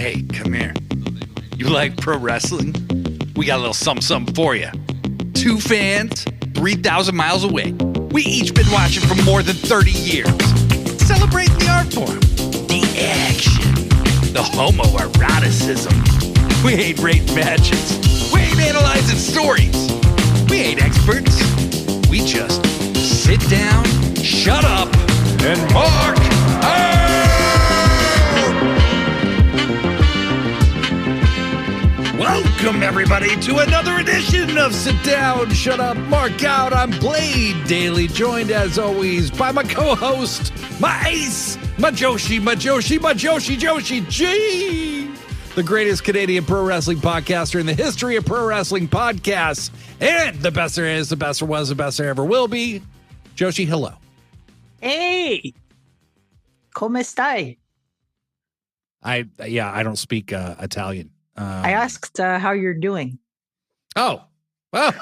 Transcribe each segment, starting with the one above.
Hey, come here. You like pro wrestling? We got a little something for you. Two fans, 3,000 miles away. We each been watching for more than 30 years. Celebrating the art form, the action, the homoeroticism. We ain't rating matches. We ain't analyzing stories. We ain't experts. We just sit down, shut up, and mark out! Welcome, everybody, to another edition of Sit Down, Shut Up, Mark Out. I'm Blade Daily, joined as always by my co-host, my ace, my Joshi G, the greatest Canadian pro wrestling podcaster in the history of pro wrestling podcasts, and the best there is, the best there was, the best there ever will be. Joshi, hello. Hey, come stai? I don't speak Italian. I asked how you're doing. Oh, well,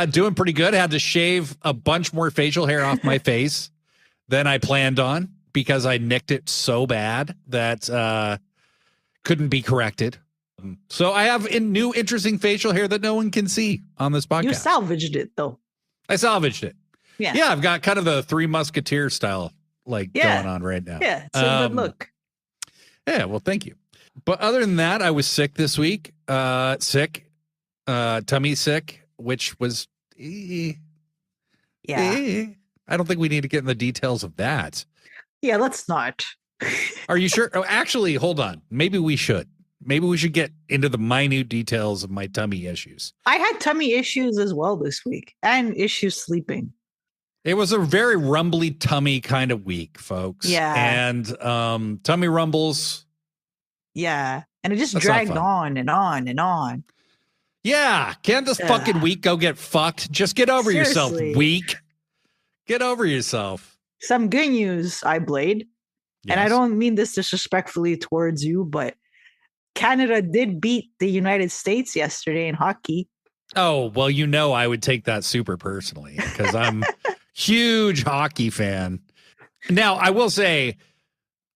doing pretty good. Had to shave a bunch more facial hair off my face than I planned on because I nicked it so bad that couldn't be corrected. So I have new interesting facial hair that no one can see on this podcast. You salvaged it, though. I salvaged it. Yeah, I've got kind of the Three Musketeers style going on right now. Yeah, it's a good look. Yeah, well, thank you. But other than that, I was sick this week. Tummy sick, which was, I don't think we need to get in the details of that. Yeah, let's not. Are you sure? Oh, actually, hold on. Maybe we should. Maybe we should get into the minute details of my tummy issues. I had tummy issues as well this week and issues sleeping. It was a very rumbly tummy kind of week, folks. Yeah. And tummy rumbles. Yeah. And it just dragged on and on and on. Yeah. Can't this fucking week go get fucked? Just get over yourself, week. Get over yourself. Some good news, Blade. Yes. And I don't mean this disrespectfully towards you, but Canada did beat the United States yesterday in hockey. Oh, well, I would take that super personally because I'm huge hockey fan. Now, I will say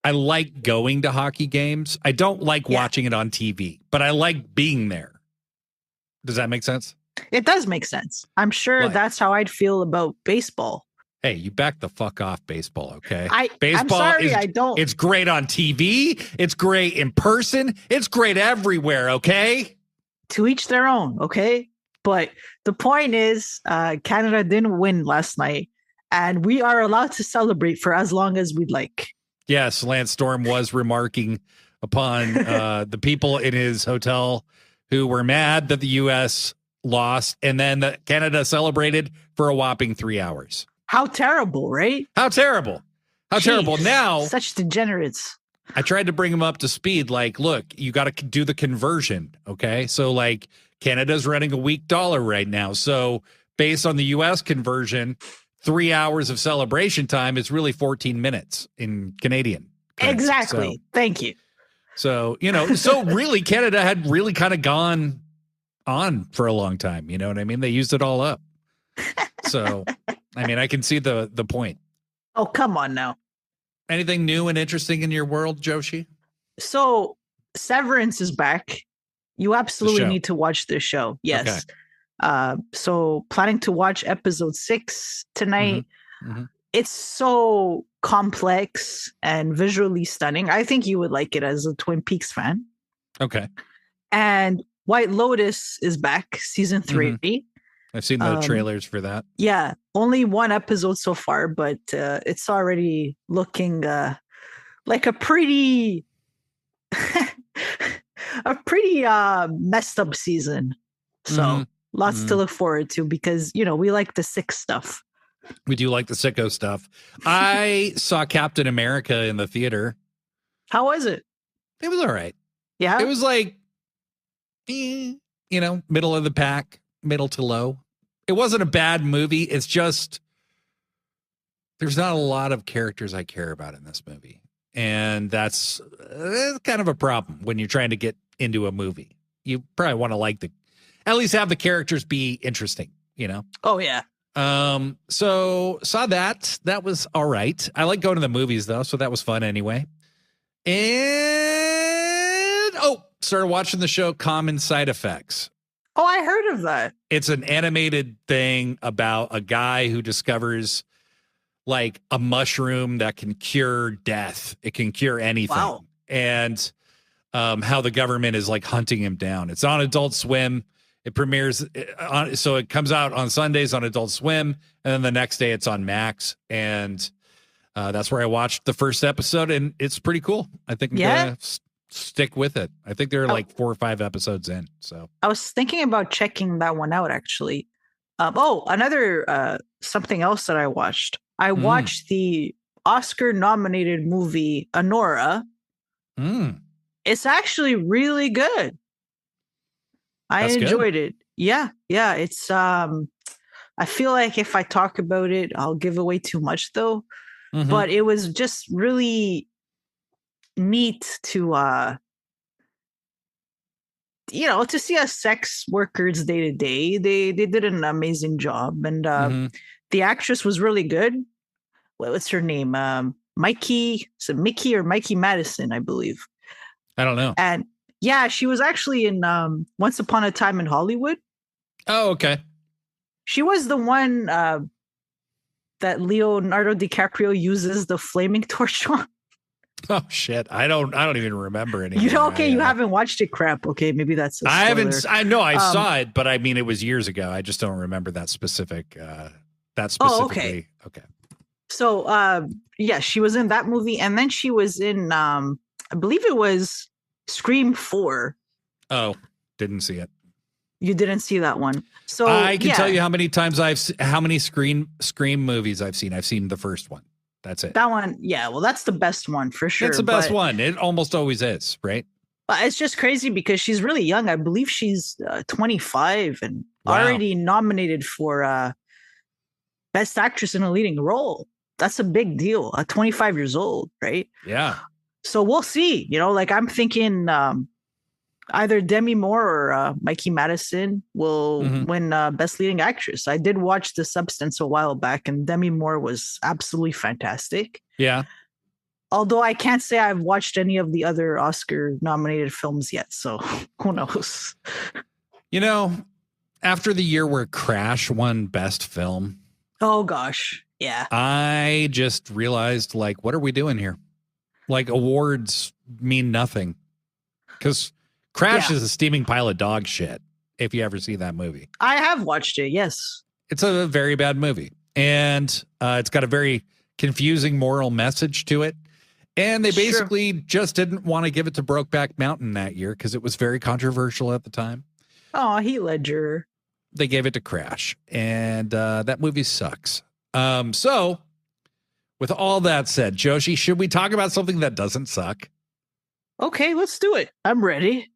I like going to hockey games. I don't like watching it on TV, but I like being there. Does that make sense? It does make sense. I'm sure that's how I'd feel about baseball. Hey, you back the fuck off baseball, okay? Baseball I don't. It's great on TV. It's great in person. It's great everywhere, okay? To each their own, okay? But the point is, Canada didn't win last night, and we are allowed to celebrate for as long as we'd like. Yes, Lance Storm was remarking upon the people in his hotel who were mad that the U.S. lost, and then that Canada celebrated for a whopping 3 hours. How terrible, right? How terrible. How terrible. Now, such degenerates. I tried to bring him up to speed. Like, look, you got to do the conversion, okay? So, like, Canada's running a weak dollar right now. So, based on the U.S. conversion, 3 hours of celebration time is really 14 minutes in Canadian currency. Exactly. So, thank you. So, so really Canada had really kind of gone on for a long time. You know what I mean? They used it all up. So, I mean, I can see the point. Oh, come on now. Anything new and interesting in your world, Joshi? So, Severance is back. You absolutely need to watch this show. Yes. Okay. So planning to watch episode 6 tonight. Mm-hmm. Mm-hmm. It's so complex and visually stunning. I think you would like it as a Twin Peaks fan. Okay. And White Lotus is back, season 3. Mm-hmm. I've seen the trailers for that. Yeah. Only one episode so far, but it's already looking like a pretty messed up season. So lots to look forward to because, we like the sick stuff. We do like the sicko stuff. I saw Captain America in the theater. How was it? It was all right. Yeah. It was like, middle of the pack, middle to low. It wasn't a bad movie. It's just, there's not a lot of characters I care about in this movie. And that's kind of a problem when you're trying to get into a movie. You probably want to at least have the characters be interesting, Oh, yeah. So saw that. That was all right. I like going to the movies, though, so that was fun anyway. And started watching the show Common Side Effects. Oh, I heard of that. It's an animated thing about a guy who discovers like a mushroom that can cure death. It can cure anything. Wow. And how the government is like hunting him down. It's on Adult Swim. It premieres so it comes out on Sundays on Adult Swim, and then the next day it's on Max. And that's where I watched the first episode, and it's pretty cool. I think I'm gonna stick with it. I think there are like 4 or 5 episodes in. So I was thinking about checking that one out actually. Another something else that I watched. I watched the Oscar-nominated movie Anora. It's actually really good. I enjoyed it. Yeah. It's I feel like if I talk about it, I'll give away too much though. But it was just really neat to to see a sex workers day to day. They did an amazing job, and the actress was really good. What's her name? Mickey or Mikey Madison, I believe. I don't know. And yeah, she was actually in Once Upon a Time in Hollywood. Oh, okay. She was the one that Leonardo DiCaprio uses the flaming torch on. Oh shit! I don't even remember anymore. You haven't watched it. Crap. Okay, maybe that's. I haven't. I know I saw it, but I mean it was years ago. I just don't remember that specific. Oh, okay. Okay. So, she was in that movie, and then she was in, I believe it was Scream 4. Oh, didn't see it. You didn't see that one. So I can tell you how many Scream movies I've seen. I've seen the first one. That's it. That one, yeah. Well, that's the best one for sure. It's the best one. It almost always is, right? It's just crazy because she's really young. I believe she's 25 and already nominated for Best Actress in a Leading Role. That's a big deal. 25 years old, right? Yeah. So we'll see. I'm thinking either Demi Moore or Mikey Madison will win Best Leading Actress. I did watch The Substance a while back, and Demi Moore was absolutely fantastic. Yeah. Although I can't say I've watched any of the other Oscar-nominated films yet, so who knows? After the year where Crash won Best Film. Oh, gosh. Yeah. I just realized, like, what are we doing here? Like, awards mean nothing. Because Crash is a steaming pile of dog shit, if you ever see that movie. I have watched it, yes. It's a very bad movie. And it's got a very confusing moral message to it. And they basically just didn't want to give it to Brokeback Mountain that year because it was very controversial at the time. Oh, Heath Ledger. They gave it to Crash. And that movie sucks. So, with all that said, Joshi, should we talk about something that doesn't suck? Okay, let's do it. I'm ready.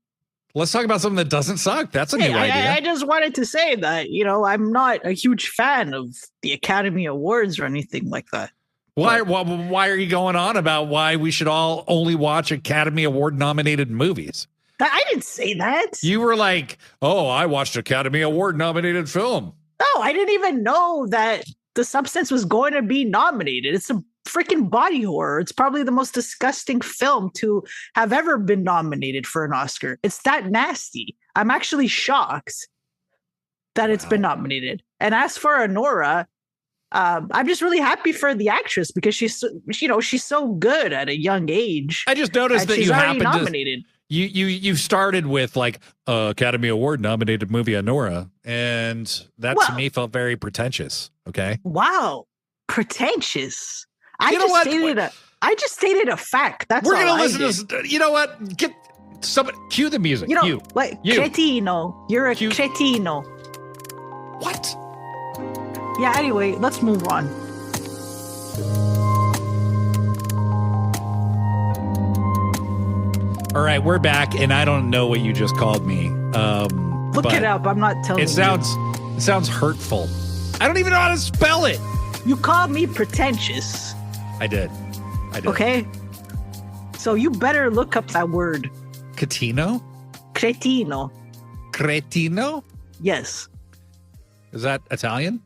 Let's talk about something that doesn't suck. That's a new idea. I just wanted to say that, I'm not a huge fan of the Academy Awards or anything like that. Why are you going on about why we should all only watch Academy Award nominated movies? I didn't say that. You were like, oh, I watched Academy Award nominated film. No, I didn't even know that The Substance was going to be nominated. It's a freaking body horror. It's probably the most disgusting film to have ever been nominated for an Oscar. It's that nasty. I'm actually shocked that it's been nominated. And as for Anora, I'm just really happy for the actress because she's so good at a young age. I just noticed that you happened nominated. You started with like Academy Award nominated movie Anora, and that to me felt very pretentious. Okay. Wow, pretentious. I just stated a fact. That's we're gonna listen to. You know what? Get somebody cue the music. You cretino. You're a cretino. What? Yeah. Anyway, let's move on. All right, we're back, and I don't know what you just called me. Look it up. I'm not telling you. It sounds hurtful. I don't even know how to spell it. You called me pretentious. I did. Okay. So you better look up that word. Catino? Cretino. Cretino? Yes. Is that Italian?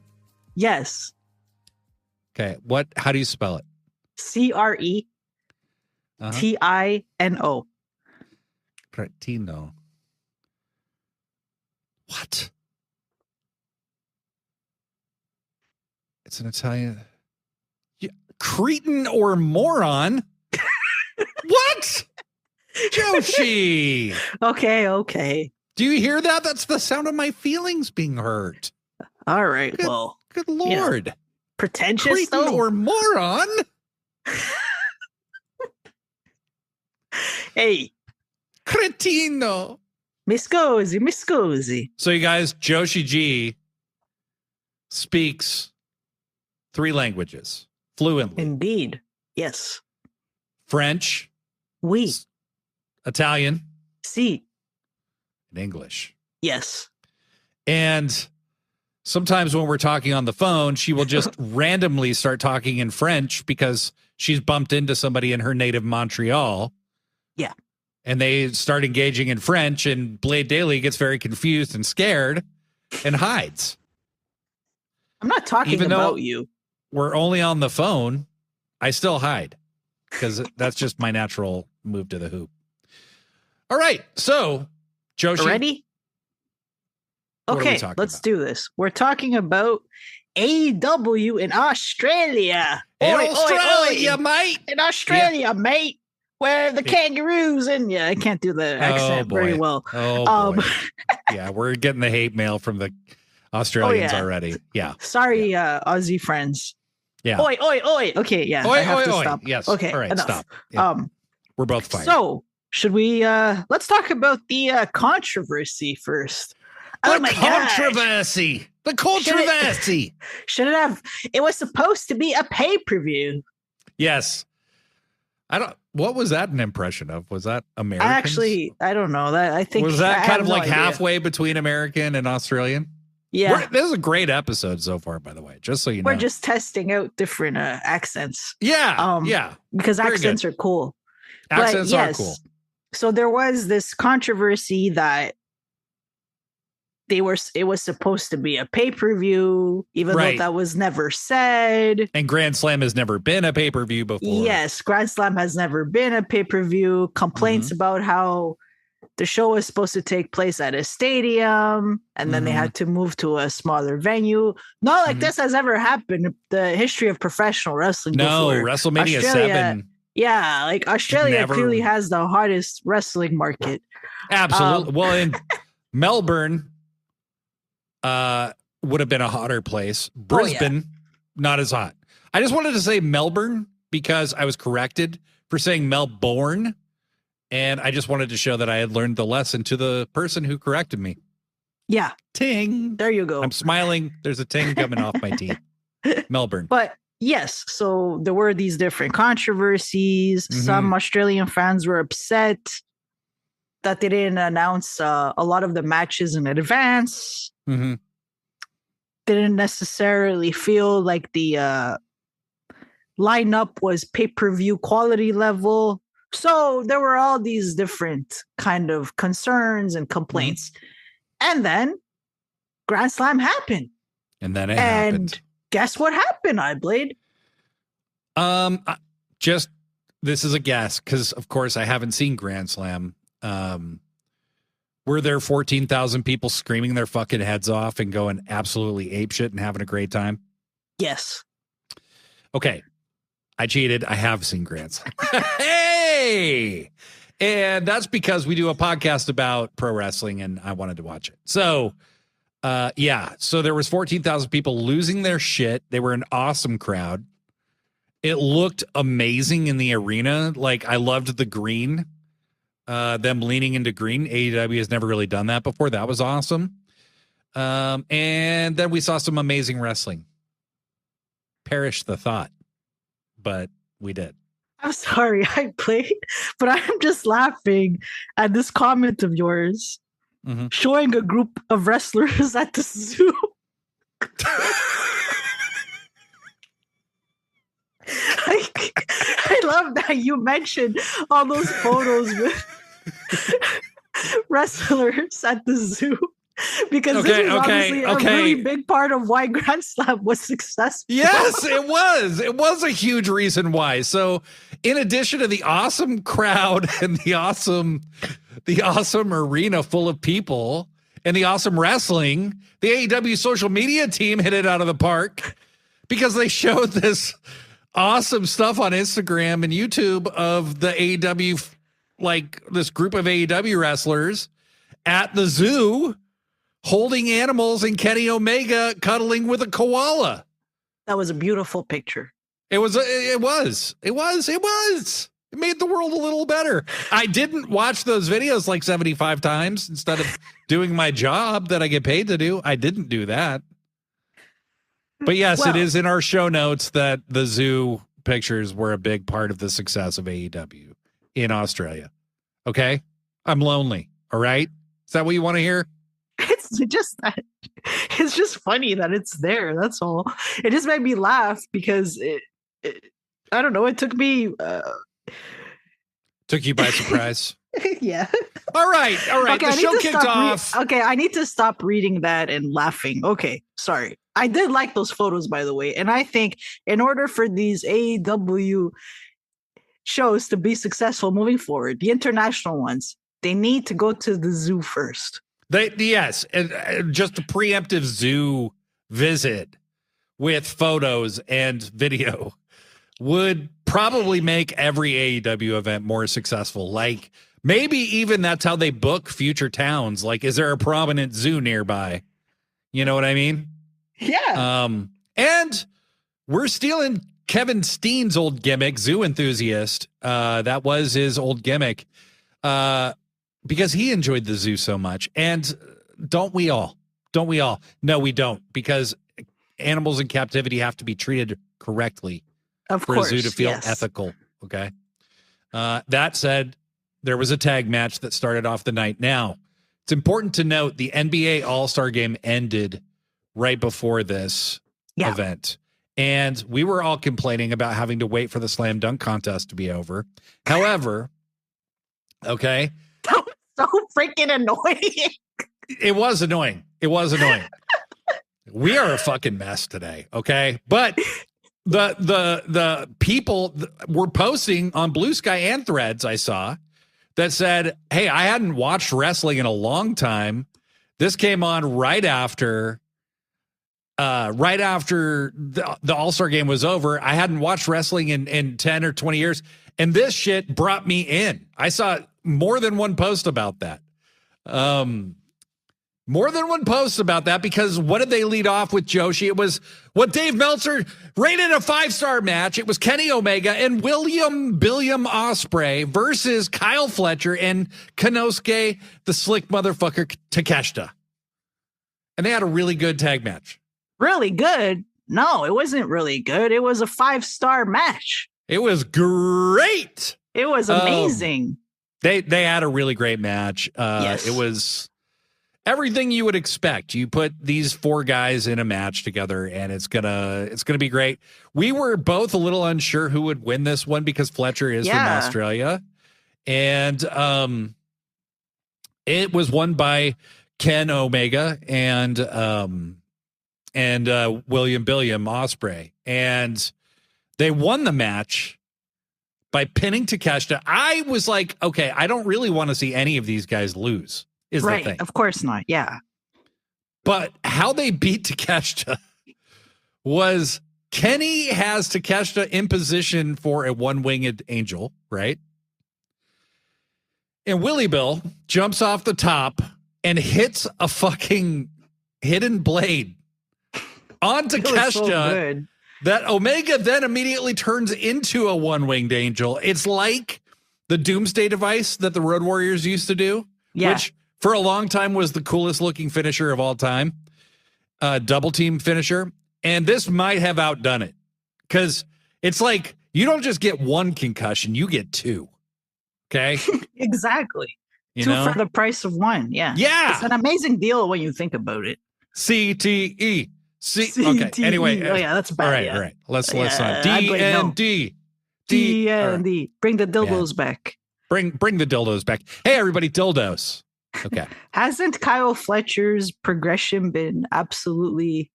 Yes. Okay. How do you spell it? CRE. Tino. Cretino. What? It's an Italian. Yeah. Cretin or moron? What? Joshi. Okay. Do you hear that? That's the sound of my feelings being hurt. All right. Good Lord. You know, pretentious Cretin though. or moron? Hey. Cretino. Mi scusi. So you guys, Joshi G speaks 3 languages fluently. Indeed. Yes. French. Oui. Italian. Si. And English. Yes. And sometimes when we're talking on the phone, she will just randomly start talking in French because she's bumped into somebody in her native Montreal. Yeah. And they start engaging in French, and Blade Daily gets very confused and scared and hides. I'm not talking Even about though you. We're only on the phone. I still hide because that's just my natural move to the hoop. All right. So, Joshi. Ready? Okay, let's do this. We're talking about AEW in Australia. Australia, oi. mate. In Australia, mate. Where the kangaroos in you. I can't do the accent very well. Oh, boy. Yeah, we're getting the hate mail from the Australians already. Yeah. Sorry, Aussie friends. Yeah. Oi. Okay, yeah. Oi, I have to oi. stop. Yes. Okay, all right, enough. Stop. Yeah. We're both fine. So, should we let's talk about the controversy first. The controversy. Should it have? It was supposed to be a pay-per-view. Yes. What was that an impression of? Was that American? Actually, I don't know. I think was that kind of like halfway between American and Australian? Yeah. This is a great episode so far, by the way, just so you know. We're just testing out different accents. Yeah. Yeah. Because Very accents good. are cool. Accents are cool. So there was this controversy that it was supposed to be a pay-per-view, even though that was never said. And Grand Slam has never been a pay-per-view before. Yes, Grand Slam has never been a pay-per-view. Complaints about how the show was supposed to take place at a stadium, and then they had to move to a smaller venue. Not like this has ever happened in the history of professional wrestling before. WrestleMania 7. Yeah, like Australia clearly has the hottest wrestling market. Absolutely. Well, in Melbourne would have been a hotter place. Brisbane, not as hot. I just wanted to say Melbourne because I was corrected for saying Melbourne. And I just wanted to show that I had learned the lesson to the person who corrected me. Yeah. Ting. There you go. I'm smiling. There's a ting coming off my teeth. Melbourne. But yes, so there were these different controversies. Some Australian fans were upset that they didn't announce a lot of the matches in advance. Didn't necessarily feel like the lineup was pay-per-view quality level. So there were all these different kind of concerns and complaints. And then Grand Slam happened. And then it happened. Guess what happened, iBlade? This is a guess because, of course, I haven't seen Grand Slam. Were there 14,000 people screaming their fucking heads off and going absolutely apeshit and having a great time? Yes. Okay. I cheated. I have seen Grand Slam. Hey! And that's because we do a podcast about pro wrestling and I wanted to watch it. So, So there was 14,000 people losing their shit. They were an awesome crowd. It looked amazing in the arena. Like, I loved the green. Them leaning into green. AEW has never really done that before. That was awesome. And then we saw some amazing wrestling. Perish the thought. But we did. I'm sorry, I played, but I'm just laughing at this comment of yours showing a group of wrestlers at the zoo. I love that you mentioned all those photos with wrestlers at the zoo. Because this was obviously a really big part of why Grand Slam was successful. Yes, it was. It was a huge reason why. So, in addition to the awesome crowd and the awesome arena full of people and the awesome wrestling, the AEW social media team hit it out of the park because they showed this awesome stuff on Instagram and YouTube of the AEW, like this group of AEW wrestlers at the zoo holding animals and Kenny Omega cuddling with a koala. That was a beautiful picture. It was. It made the world a little better. I didn't watch those videos like 75 times instead of doing my job that I get paid to do. I didn't do that. But yes, it is in our show notes that the zoo pictures were a big part of the success of AEW in Australia. Okay? I'm lonely. All right? Is that what you want to hear? It's just funny that it's there. That's all. It just made me laugh because I don't know. It took me. Took you by surprise. Yeah. All right. Okay, the show kicked off. Okay, I need to stop reading that and laughing. Okay, sorry. I did like those photos, by the way. And I think in order for these AEW shows to be successful moving forward, the international ones, they need to go to the zoo first. Yes, and just a preemptive zoo visit with photos and video would probably make every AEW event more successful. Like, maybe even that's how they book future towns. Like, is there a prominent zoo nearby? You know what I mean? Yeah. And we're stealing Kevin Steen's old gimmick, Zoo Enthusiast. That was his old gimmick. Because he enjoyed the zoo so much. And don't we all? Don't we all? No, we don't. Because animals in captivity have to be treated correctly for a zoo to feel ethical. Okay. That said, there was a tag match that started off the night. Now, it's important to note the NBA All-Star Game ended right before this event. And we were all complaining about having to wait for the slam dunk contest to be over. However, okay. That was so freaking annoying. It was annoying. We are a fucking mess today, okay? But the people were posting on Blue Sky and Threads, I saw, that said, hey, I hadn't watched wrestling in a long time. This came on right after the All-Star Game was over. I hadn't watched wrestling in 10 or 20 years. And this shit brought me in. I saw more than one post about that. Because what did they lead off with, Joshi? It was what Dave Meltzer rated a 5-star match. It was Kenny Omega and William Ospreay versus Kyle Fletcher and Konosuke, the slick motherfucker Takeshita. And they had a really good tag match. Really good? No, it wasn't really good. It was a 5-star match. It was great. It was amazing. They had a really great match. Yes. It was everything you would expect. You put these 4 guys in a match together, and it's gonna be great. We were both a little unsure who would win this one because Fletcher is from Australia, and it was won by Ken Omega and William Ospreay, and they won the match by pinning Takeshita. I was like, okay, I don't really want to see any of these guys lose, is the thing. Of course not, yeah. But how they beat Takeshita was Kenny has Takeshita in position for a one-winged angel, right? And Willie Bill jumps off the top and hits a fucking hidden blade on Takeshita. That Omega then immediately turns into a one-winged angel. It's like the Doomsday device that the Road Warriors used to do, which for a long time was the coolest looking finisher of all time. Double team finisher. And this might have outdone it because it's like you don't just get one concussion, you get 2. Okay? Exactly. You 2 know? for the price of 1. Yeah. Yeah. It's an amazing deal when you think about it. CTE. Okay. Anyway. Oh yeah, that's bad. All right. Let's not. D&D. D&D. Bring the dildos back. Bring the dildos back. Hey, everybody, dildos. Okay. Hasn't Kyle Fletcher's progression been absolutely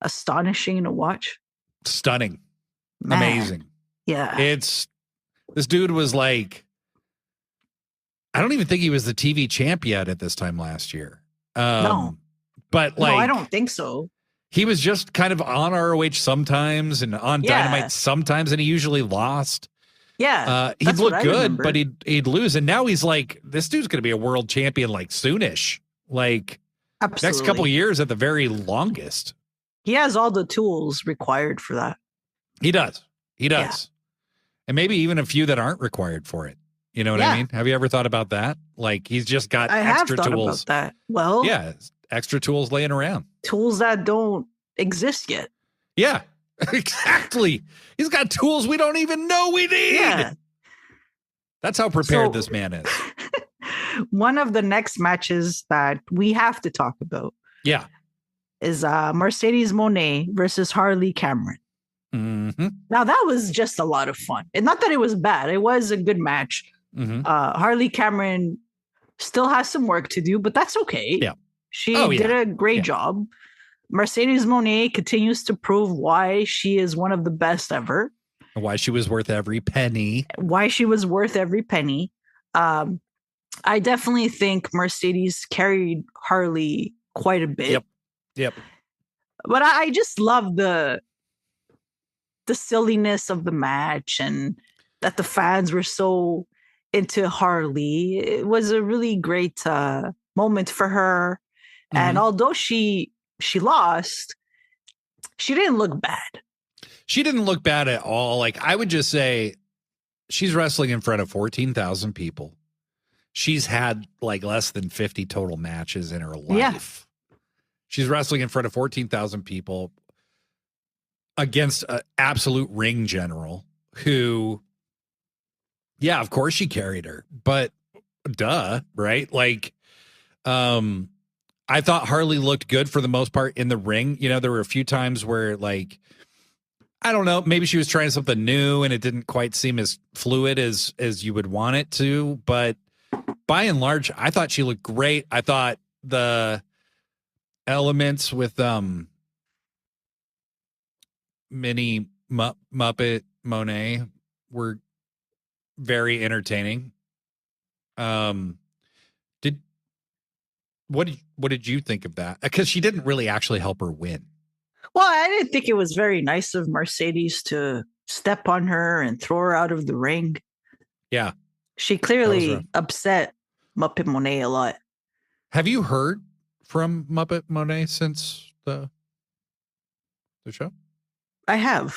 astonishing to watch? Stunning. Man. Amazing. Yeah. This dude was like, I don't even think he was the TV champ yet at this time last year. No. But like, no, I don't think so. He was just kind of on ROH sometimes and on Dynamite sometimes, and he usually lost. Yeah. He'd look good, but he'd lose. And now he's like, this dude's going to be a world champion like soonish. Like, absolutely. Next couple of years at the very longest. He has all the tools required for that. He does. Yeah. And maybe even a few that aren't required for it. You know what I mean? Have you ever thought about that? Like, he's just got extra tools. I have thought about that. Well, yeah, extra tools laying around. Tools that don't exist yet. Yeah, exactly. He's got tools we don't even know we need. Yeah. That's how prepared this man is. One of the next matches that we have to talk about is Mercedes Moné versus Harley Cameron. Mm-hmm. Now, that was just a lot of fun. And not that it was bad. It was a good match. Mm-hmm. Harley Cameron still has some work to do, but that's okay. Yeah. She did a great job. Mercedes Moné continues to prove why she is one of the best ever. Why she was worth every penny. I definitely think Mercedes carried Harley quite a bit. Yep. But I just love the silliness of the match and that the fans were so into Harley. It was a really great moment for her. Mm-hmm. And although she lost, she didn't look bad. She didn't look bad at all. Like, I would just say she's wrestling in front of 14,000 people. She's had like less than 50 total matches in her life. Yeah. She's wrestling in front of 14,000 people against an absolute ring general who, yeah, of course she carried her, but duh, right? Like, I thought Harley looked good for the most part in the ring. You know, there were a few times where, like, I don't know, maybe she was trying something new and it didn't quite seem as fluid as you would want it to. But by and large, I thought she looked great. I thought the elements with Mini Muppet Monet were very entertaining. What did you think of that? Because she didn't really actually help her win. Well, I didn't think it was very nice of Mercedes to step on her and throw her out of the ring. Yeah. She clearly upset Muppet Monet a lot. Have you heard from Muppet Monet since the show? I have.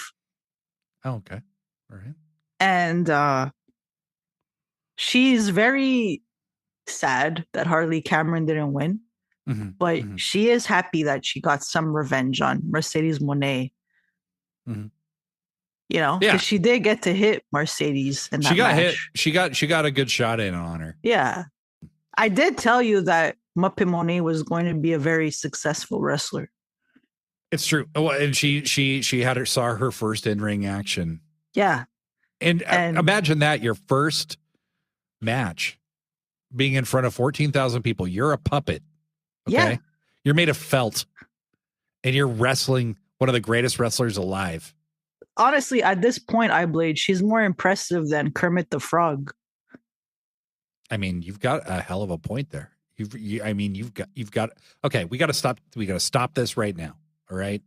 Oh, okay. All right. And she's very sad that Harley Cameron didn't win. Mm-hmm. But she is happy that she got some revenge on Mercedes Moné. Mm-hmm. You know, because she did get to hit Mercedes in that She got match. hit. She got a good shot in on her. Yeah. I did tell you that Muppet Moné was going to be a very successful wrestler. It's true. Oh, and she saw her first in-ring action. Yeah. And imagine that, your first match being in front of 14,000 people. You're a puppet. Okay. Yeah. You're made of felt and you're wrestling one of the greatest wrestlers alive. Honestly, at this point, she's more impressive than Kermit the Frog. I mean, you've got a hell of a point there. You've got. Okay, we got to stop. We got to stop this right now. All right.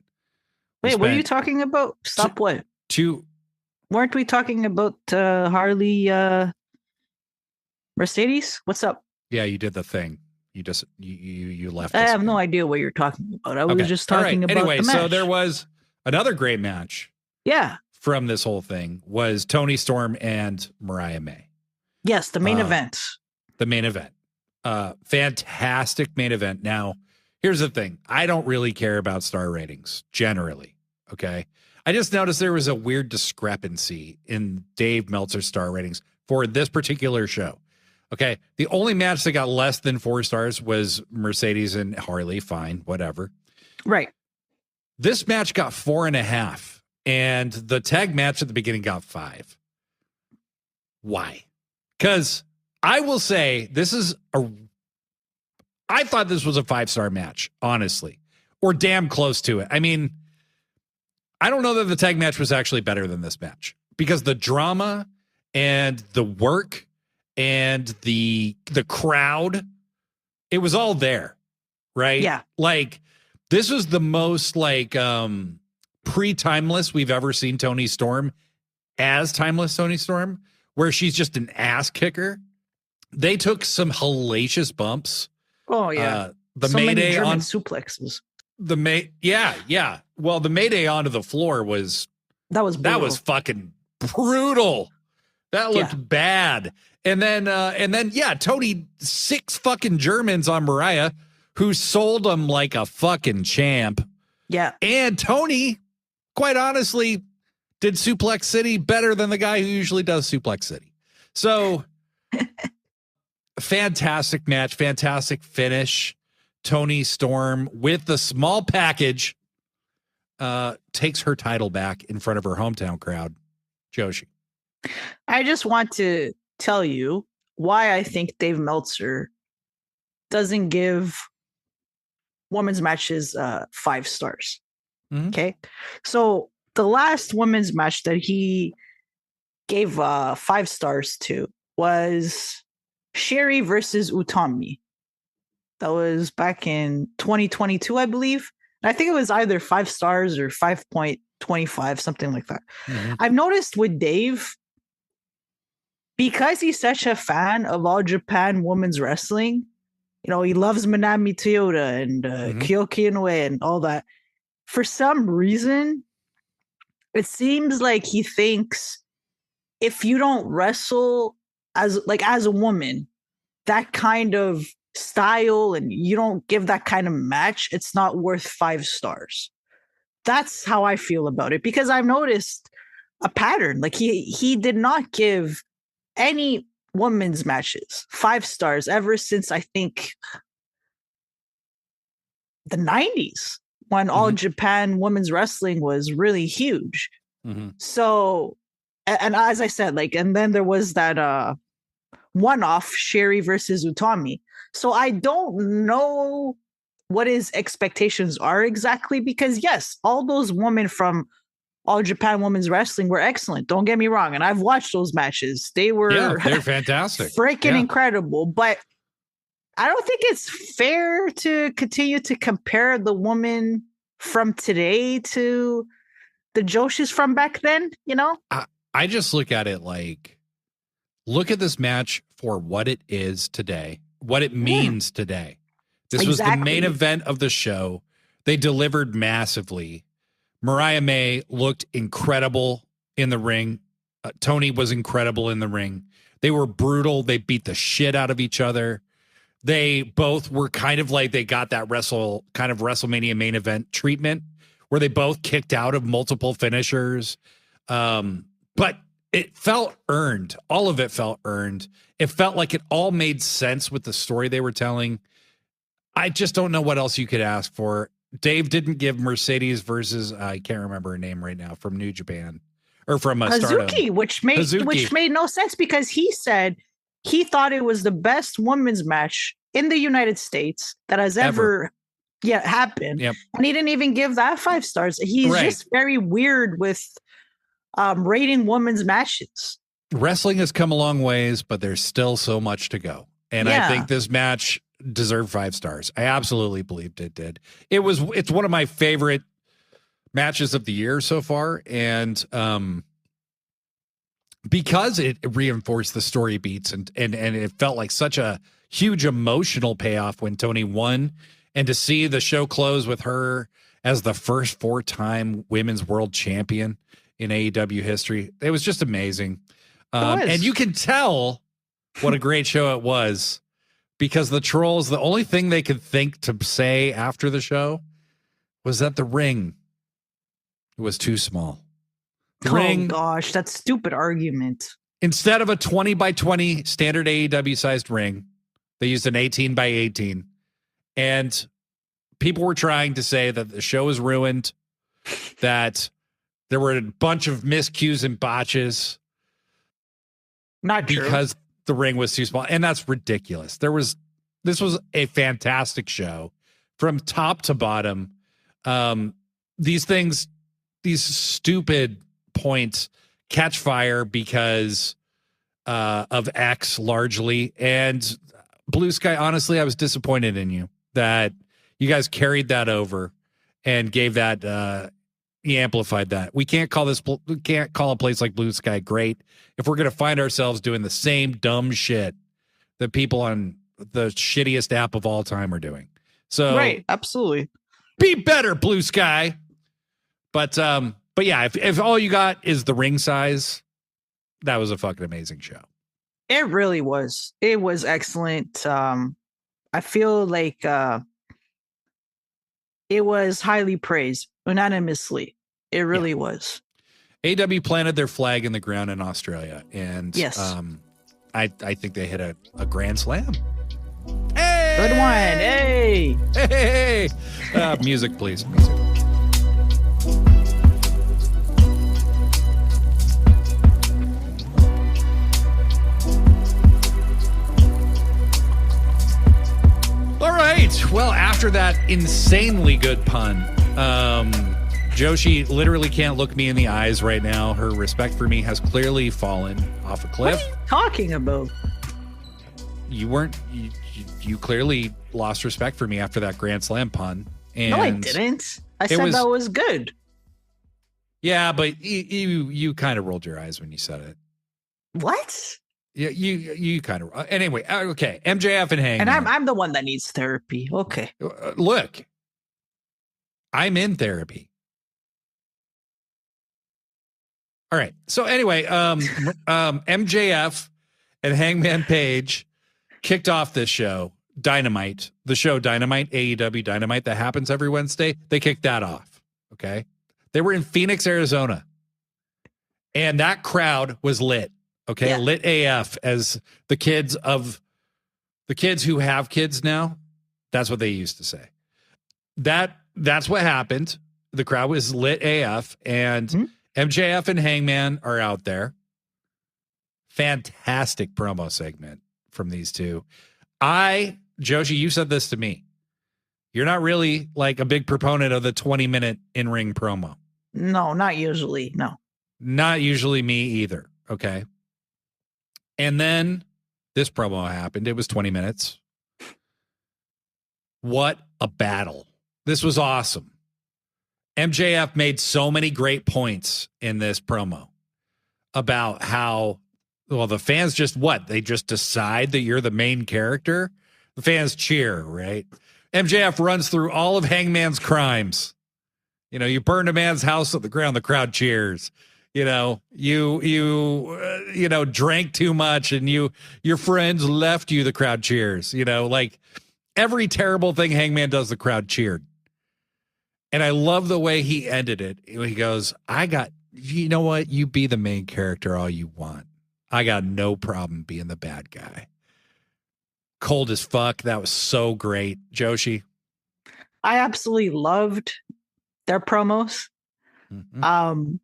Wait, what are you talking about? Stop what? Weren't we talking about Harley Mercedes? What's up? Yeah, you did the thing. You just you left. I have no idea what you're talking about. I was just talking about anyway. The match. So there was another great match. Yeah. From this whole thing was Toni Storm and Mariah May. Yes, the main event. The main event. Fantastic main event. Now, here's the thing. I don't really care about star ratings generally. Okay. I just noticed there was a weird discrepancy in Dave Meltzer's star ratings for this particular show. Okay. The only match that got less than 4 stars was Mercedes and Harley. Fine. Whatever. Right. This match got 4.5. And the tag match at the beginning got 5. Why? Because I will say this is I thought this was a 5-star match, honestly, or damn close to it. I mean, I don't know that the tag match was actually better than this match because the drama and the work and the crowd, it was all there, right? Yeah. Like, this was the most like pre-Timeless we've ever seen Toni Storm as Timeless Toni Storm, where she's just an ass kicker. They took some hellacious bumps. Oh yeah, the so Mayday many German on suplexes. Yeah. Well, the Mayday onto the floor was brutal. That was fucking brutal. That looked bad. And then Toni 6 fucking Germans on Mariah, who sold them like a fucking champ. Yeah. And Toni, quite honestly, did Suplex City better than the guy who usually does Suplex City. So fantastic match, fantastic finish. Toni Storm with the small package takes her title back in front of her hometown crowd. Joshi. I just want to tell you why I think Dave Meltzer doesn't give women's matches 5 stars. Mm-hmm. Okay. So the last women's match that he gave 5 stars to was Sherry versus Utami. That was back in 2022, I believe. And I think it was either 5 stars or 5.25, something like that. Mm-hmm. I've noticed with Dave, because he's such a fan of All Japan women's wrestling, you know, he loves Manami Toyota and Kyoki Inoue and all that. For some reason, it seems like he thinks if you don't wrestle as a woman, that kind of style, and you don't give that kind of match, it's not worth 5 stars. That's how I feel about it, because I've noticed a pattern. Like he did not give any women's matches 5 stars ever since I think the 90s, when All Japan women's wrestling was really huge. So, and as I said, and then there was that one-off Sherry versus Utami. So I don't know what his expectations are exactly, because yes, all those women from All Japan Women's Wrestling were excellent. Don't get me wrong. And I've watched those matches. They're fantastic. Freaking incredible. But I don't think it's fair to continue to compare the woman from today to the Joshis from back then, you know? I just look at it like, look at this match for what it is today, what it means today. This was the main event of the show. They delivered massively. Mariah May looked incredible in the ring. Toni was incredible in the ring. They were brutal. They beat the shit out of each other. They both were kind of like they got that WrestleMania main event treatment where they both kicked out of multiple finishers. But it felt earned. All of it felt earned. It felt like it all made sense with the story they were telling. I just don't know what else you could ask for. Dave didn't give Mercedes versus, I can't remember her name right now, from New Japan or from Hazuki, which made no sense, because he said he thought it was the best women's match in the United States that has ever happened. Yep. And he didn't even give that 5 stars. He's just very weird with rating women's matches. Wrestling has come a long ways, but there's still so much to go. And I think this match deserved 5 stars. I absolutely believed it did. It's one of my favorite matches of the year so far. And because it reinforced the story beats and it felt like such a huge emotional payoff when Toni won, and to see the show close with her as the first 4-time women's world champion in AEW history, it was just amazing. And you can tell what a great show it was, because the trolls, the only thing they could think to say after the show was that the ring was too small. Oh gosh, that stupid argument. Instead of a 20 by 20 standard AEW sized ring, they used an 18 by 18. And people were trying to say that the show is ruined, that there were a bunch of miscues and botches. Not true. Because the ring was too small. And that's ridiculous. There was This was a fantastic show from top to bottom. These stupid points catch fire because of X largely. And Blue Sky, honestly, I was disappointed in you that you guys carried that over and gave that, you amplified that. We can't call a place like Blue Sky great if we're going to find ourselves doing the same dumb shit that people on the shittiest app of all time are doing. So right, absolutely. Be better, Blue Sky. But yeah, if all you got is the ring size, that was a fucking amazing show. It really was. It was excellent. I feel like it was highly praised unanimously. It really was. AEW planted their flag in the ground in Australia, and yes, I think they hit a grand slam. Hey! Good one. Hey! Hey! Music, please. Music. All right. Well, after that insanely good pun, Joshi literally can't look me in the eyes right now. Her respect for me has clearly fallen off a cliff. What are you talking about? You clearly lost respect for me after that Grand Slam pun. And no, I didn't. I said that was good. Yeah, but you kind of rolled your eyes when you said it. What? Yeah, you kind of. Anyway, okay. MJF and Hangman. And I'm the one that needs therapy. Okay. Look, I'm in therapy. All right. So anyway, MJF and Hangman Page kicked off this show, Dynamite, the show Dynamite, AEW Dynamite that happens every Wednesday. They kicked that off. Okay. They were in Phoenix, Arizona. And that crowd was lit. Okay. Yeah. Lit AF, as the kids who have kids now. That's what they used to say. That's what happened. The crowd was lit AF, and MJF and Hangman are out there. Fantastic promo segment from these two. Joshi, you said this to me. You're not really like a big proponent of the 20-minute in-ring promo. No, not usually. No. Not usually me either. Okay. And then this promo happened. It was 20 minutes. What a battle. This was awesome. MJF made so many great points in this promo about how, well, the fans they just decide that you're the main character. The fans cheer, right? MJF runs through all of Hangman's crimes. You know, you burned a man's house to the ground, the crowd cheers. You know, you drank too much and your friends left you, the crowd cheers. You know, like every terrible thing Hangman does, the crowd cheered. And I love the way he ended it. He goes, you know what? You be the main character all you want. I got no problem being the bad guy. Cold as fuck. That was so great. Joshi? I absolutely loved their promos. Mm-hmm.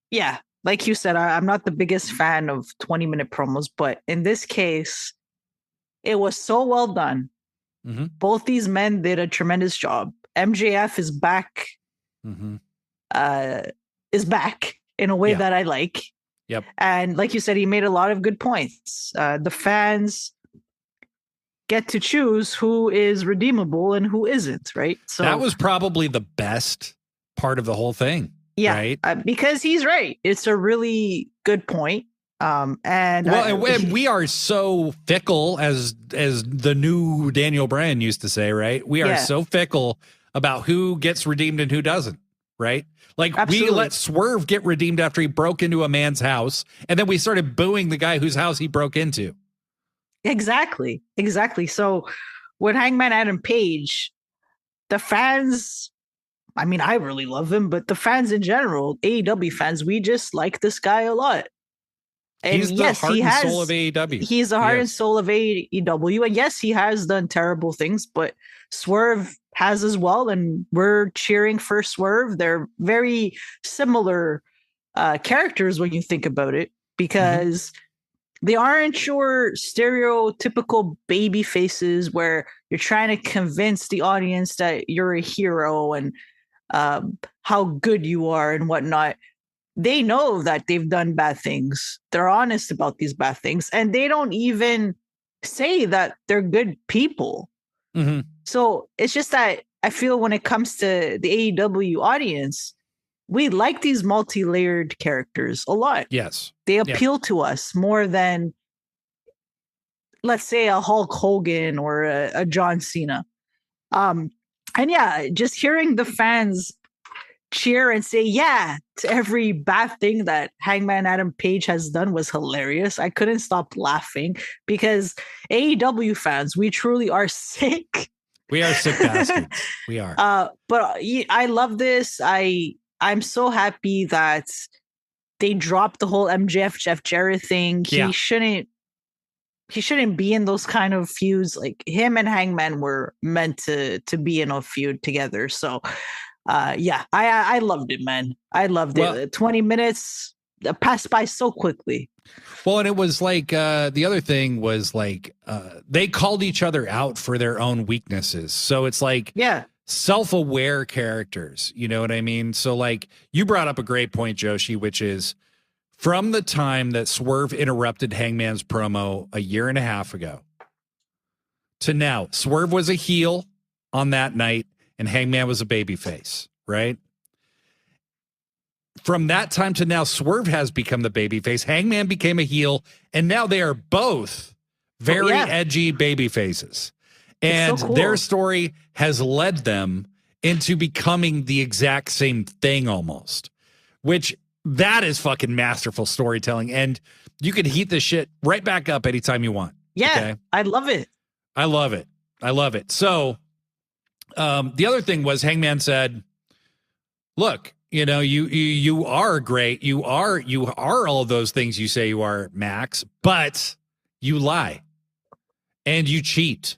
Yeah, like you said, I'm not the biggest fan of 20-minute promos, but in this case, it was so well done. Mm-hmm. Both these men did a tremendous job. MJF is back. Mm-hmm. Is back in a way that I like. Yep. And like you said, he made a lot of good points. The fans get to choose who is redeemable and who isn't, right? So that was probably the best part of the whole thing. Yeah, right? Because he's right. It's a really good point. And we are so fickle, as the new Daniel Bryan used to say, right? We are so fickle about who gets redeemed and who doesn't, right? Like we let Swerve get redeemed after he broke into a man's house, and then we started booing the guy whose house he broke into. Exactly. So with Hangman Adam Page, the fans, I mean, I really love him, but the fans in general, AEW fans, we just like this guy a lot. And he's the heart and soul of AEW. He's the heart and soul of AEW. And yes, he has done terrible things, but Swerve has as well. And we're cheering for Swerve. They're very similar characters when you think about it, because They aren't your stereotypical baby faces where you're trying to convince the audience that you're a hero and how good you are and whatnot. They know that they've done bad things. They're honest about these bad things, and they don't even say that they're good people. Mm-hmm. So it's just that I feel when it comes to the AEW audience, we like these multi-layered characters a lot. Yes. They appeal to us more than, let's say, a Hulk Hogan or a John Cena. And yeah, just hearing the fans cheer and say yeah to every bad thing that Hangman Adam Page has done was hilarious. I couldn't stop laughing because AEW fans, we truly are sick. We are sick bastards. We are. But I love this. I'm so happy that they dropped the whole MJF Jeff Jarrett thing. He shouldn't be in those kind of feuds. Like, him and Hangman were meant to be in a feud together. So I loved it, man. I loved it. 20 minutes passed by so quickly. Well, and it was like the other thing was like they called each other out for their own weaknesses. So it's like self-aware characters. You know what I mean? So like you brought up a great point, Joshi, which is from the time that Swerve interrupted Hangman's promo a year and a half ago to now, Swerve was a heel on that night and Hangman was a babyface, right? From that time to now, Swerve has become the babyface. Hangman became a heel, and now they are both very edgy babyfaces. And so cool. Their story has led them into becoming the exact same thing almost, which that is fucking masterful storytelling. And you can heat this shit right back up anytime you want. Yeah, okay? I love it. I love it. I love it. So the other thing was Hangman said, look, you know, you are great. You are all of those things you say you are, Max, but you lie and you cheat.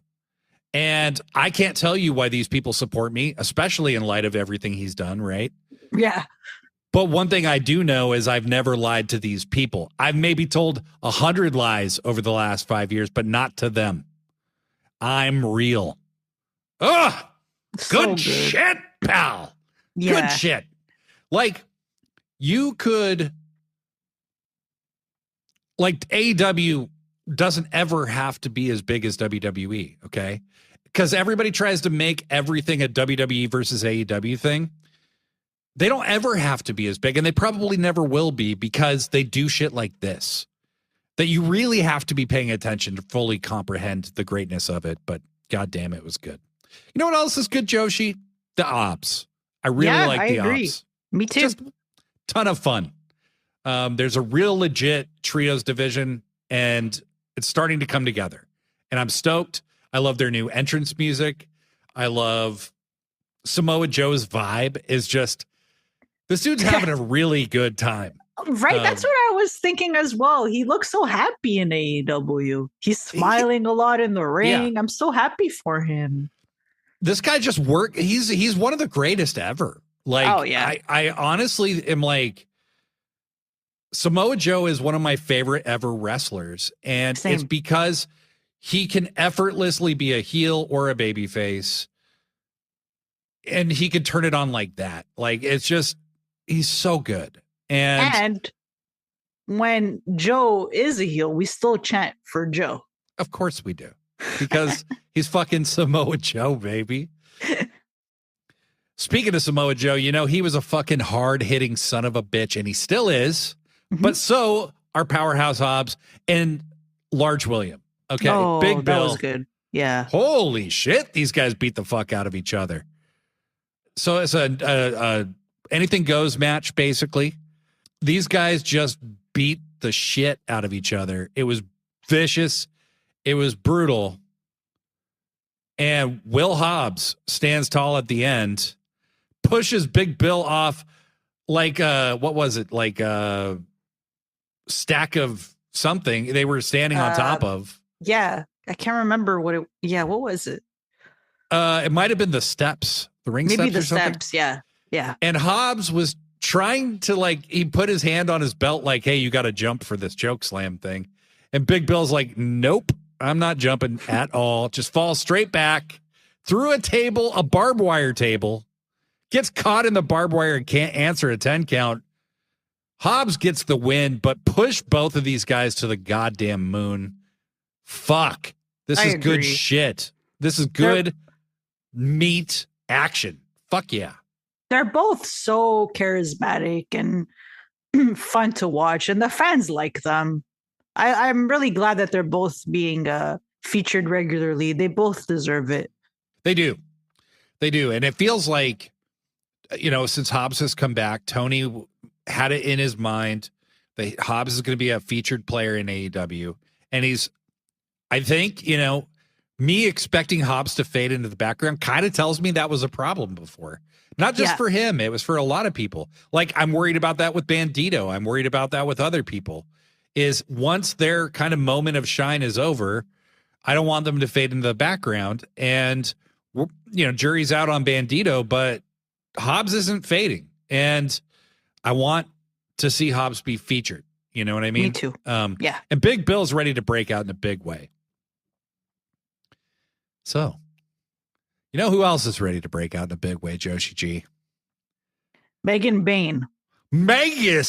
And I can't tell you why these people support me, especially in light of everything he's done, right? Yeah. But one thing I do know is I've never lied to these people. I've maybe told 100 lies over the last 5 years, but not to them. I'm real. Ugh! Good shit, pal. Yeah. Good shit. Like, you could, like, AEW doesn't ever have to be as big as WWE, okay? Because everybody tries to make everything a WWE versus AEW thing. They don't ever have to be as big, and they probably never will be because they do shit like this, that you really have to be paying attention to fully comprehend the greatness of it, but goddamn, it was good. You know what else is good, Joshi? The Ops. I really like the Ops. Me too. Just ton of fun. There's a real legit trios division, and it's starting to come together. And I'm stoked. I love their new entrance music. I love Samoa Joe's vibe is just, this dude's having a really good time. Right. That's what I was thinking as well. He looks so happy in AEW. He's smiling a lot in the ring. Yeah. I'm so happy for him. This guy just worked. He's one of the greatest ever. Like, oh, yeah. I honestly am like, Samoa Joe is one of my favorite ever wrestlers. And it's because he can effortlessly be a heel or a babyface. And he could turn it on like that. Like, it's just, he's so good. And when Joe is a heel, we still chant for Joe. Of course we do. Because he's fucking Samoa Joe, baby. Speaking of Samoa Joe, you know, he was a fucking hard-hitting son of a bitch, and he still is. Mm-hmm. But so are Powerhouse Hobbs and Large William. Okay, Big Bill. That was good. Yeah. Holy shit, these guys beat the fuck out of each other. So it's a anything goes match, basically. These guys just beat the shit out of each other. It was vicious. It was brutal. And Will Hobbs stands tall at the end, pushes Big Bill off like what was it? Like a stack of something they were standing on top of. Yeah. I can't remember what was it? It might have been the steps, the ring steps. Maybe the or something. steps, yeah. Yeah. And Hobbs was trying to, like, he put his hand on his belt like, hey, you got to jump for this choke slam thing. And Big Bill's like, nope, I'm not jumping at all. Just falls straight back through a table, a barbed wire table, gets caught in the barbed wire and can't answer a 10 count. Hobbs gets the win, but push both of these guys to the goddamn moon. Fuck. This is good shit. This is good meat action. Fuck yeah. They're both so charismatic and fun to watch, and the fans like them. I'm really glad that they're both being featured regularly. They both deserve it. They do. They do. And it feels like, since Hobbs has come back, Tony had it in his mind that Hobbs is going to be a featured player in AEW. And I think, me expecting Hobbs to fade into the background kind of tells me that was a problem before. Not just for him. It was for a lot of people. Like, I'm worried about that with Bandito. I'm worried about that with other people. Is once their kind of moment of shine is over, I don't want them to fade into the background. And, jury's out on Bandito, but Hobbs isn't fading. And I want to see Hobbs be featured. You know what I mean? Me too. Yeah. And Big Bill's ready to break out in a big way. So, who else is ready to break out in a big way, Joshi G? Megan Bayne. Megan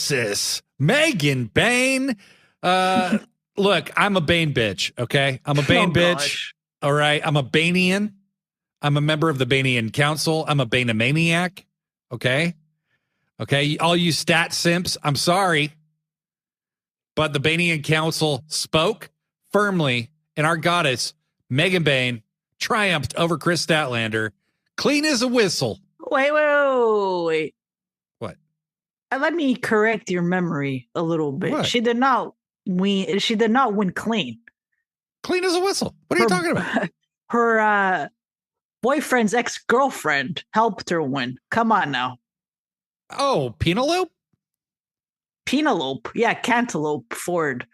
Bayne. Look, I'm a Bayne bitch, okay? I'm a Bayne bitch. Gosh. All right. I'm a Baynian. I'm a member of the Baynian Council. I'm a Banemaniac. Okay. Okay. All you stat simps, I'm sorry. But the Baynian Council spoke firmly, and our goddess, Megan Bayne, triumphed over Chris Statlander. Clean as a whistle. Wait. What? Let me correct your memory a little bit. What? She did not win clean. Clean as a whistle. What are you talking about? Her boyfriend's ex-girlfriend helped her win. Come on now. Oh, Penelope? Yeah, Cantaloupe Ford.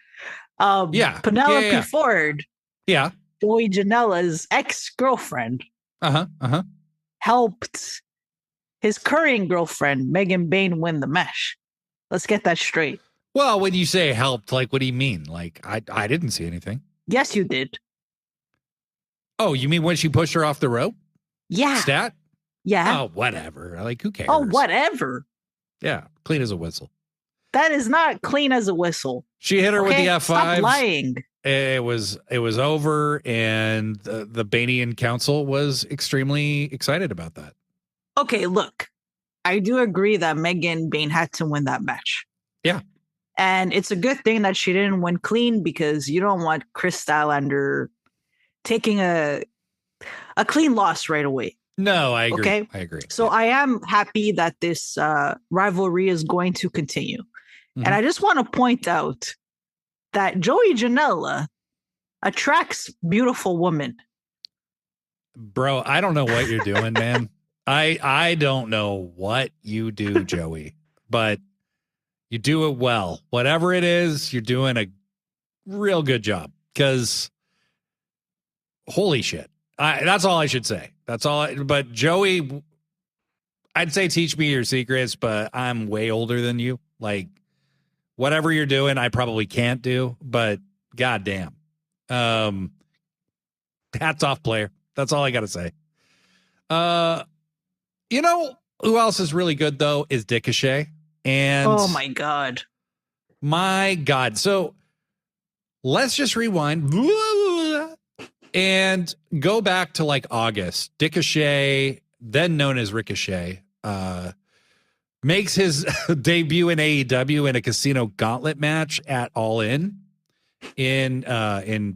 Yeah. Penelope Ford. Yeah. Joey Janela's ex-girlfriend. Helped his current girlfriend, Megan Bayne, win the match. Let's get that straight. Well, when you say helped, like, what do you mean? Like, I didn't see anything. Yes, you did. Oh, you mean when she pushed her off the rope? Yeah. Stat? Yeah. Oh, whatever. Like, who cares? Oh, whatever. Yeah. Clean as a whistle. That is not clean as a whistle. She hit her with the F5. Stop lying. It was over, and the Baynian Council was extremely excited about that. Okay, look. I do agree that Megan Bayne had to win that match. Yeah. And it's a good thing that she didn't win clean, because you don't want Chris Statlander taking a clean loss right away. No, I agree. Okay? I agree. So I am happy that this rivalry is going to continue. Mm-hmm. And I just want to point out that Joey Janela attracts beautiful women. Bro, I don't know what you're doing, man. I don't know what you do, Joey, but you do it well. Whatever it is, you're doing a real good job, because holy shit. That's all I should say. That's all. But Joey, I'd say teach me your secrets, but I'm way older than you. Like, whatever you're doing, I probably can't do, but goddamn. Hats off, player. That's all I got to say. You know who else is really good, though, is Ricochet. And oh, my God. My God. So let's just rewind and go back to like August. Ricochet, then known as Ricochet, makes his debut in AEW in a Casino Gauntlet match at All In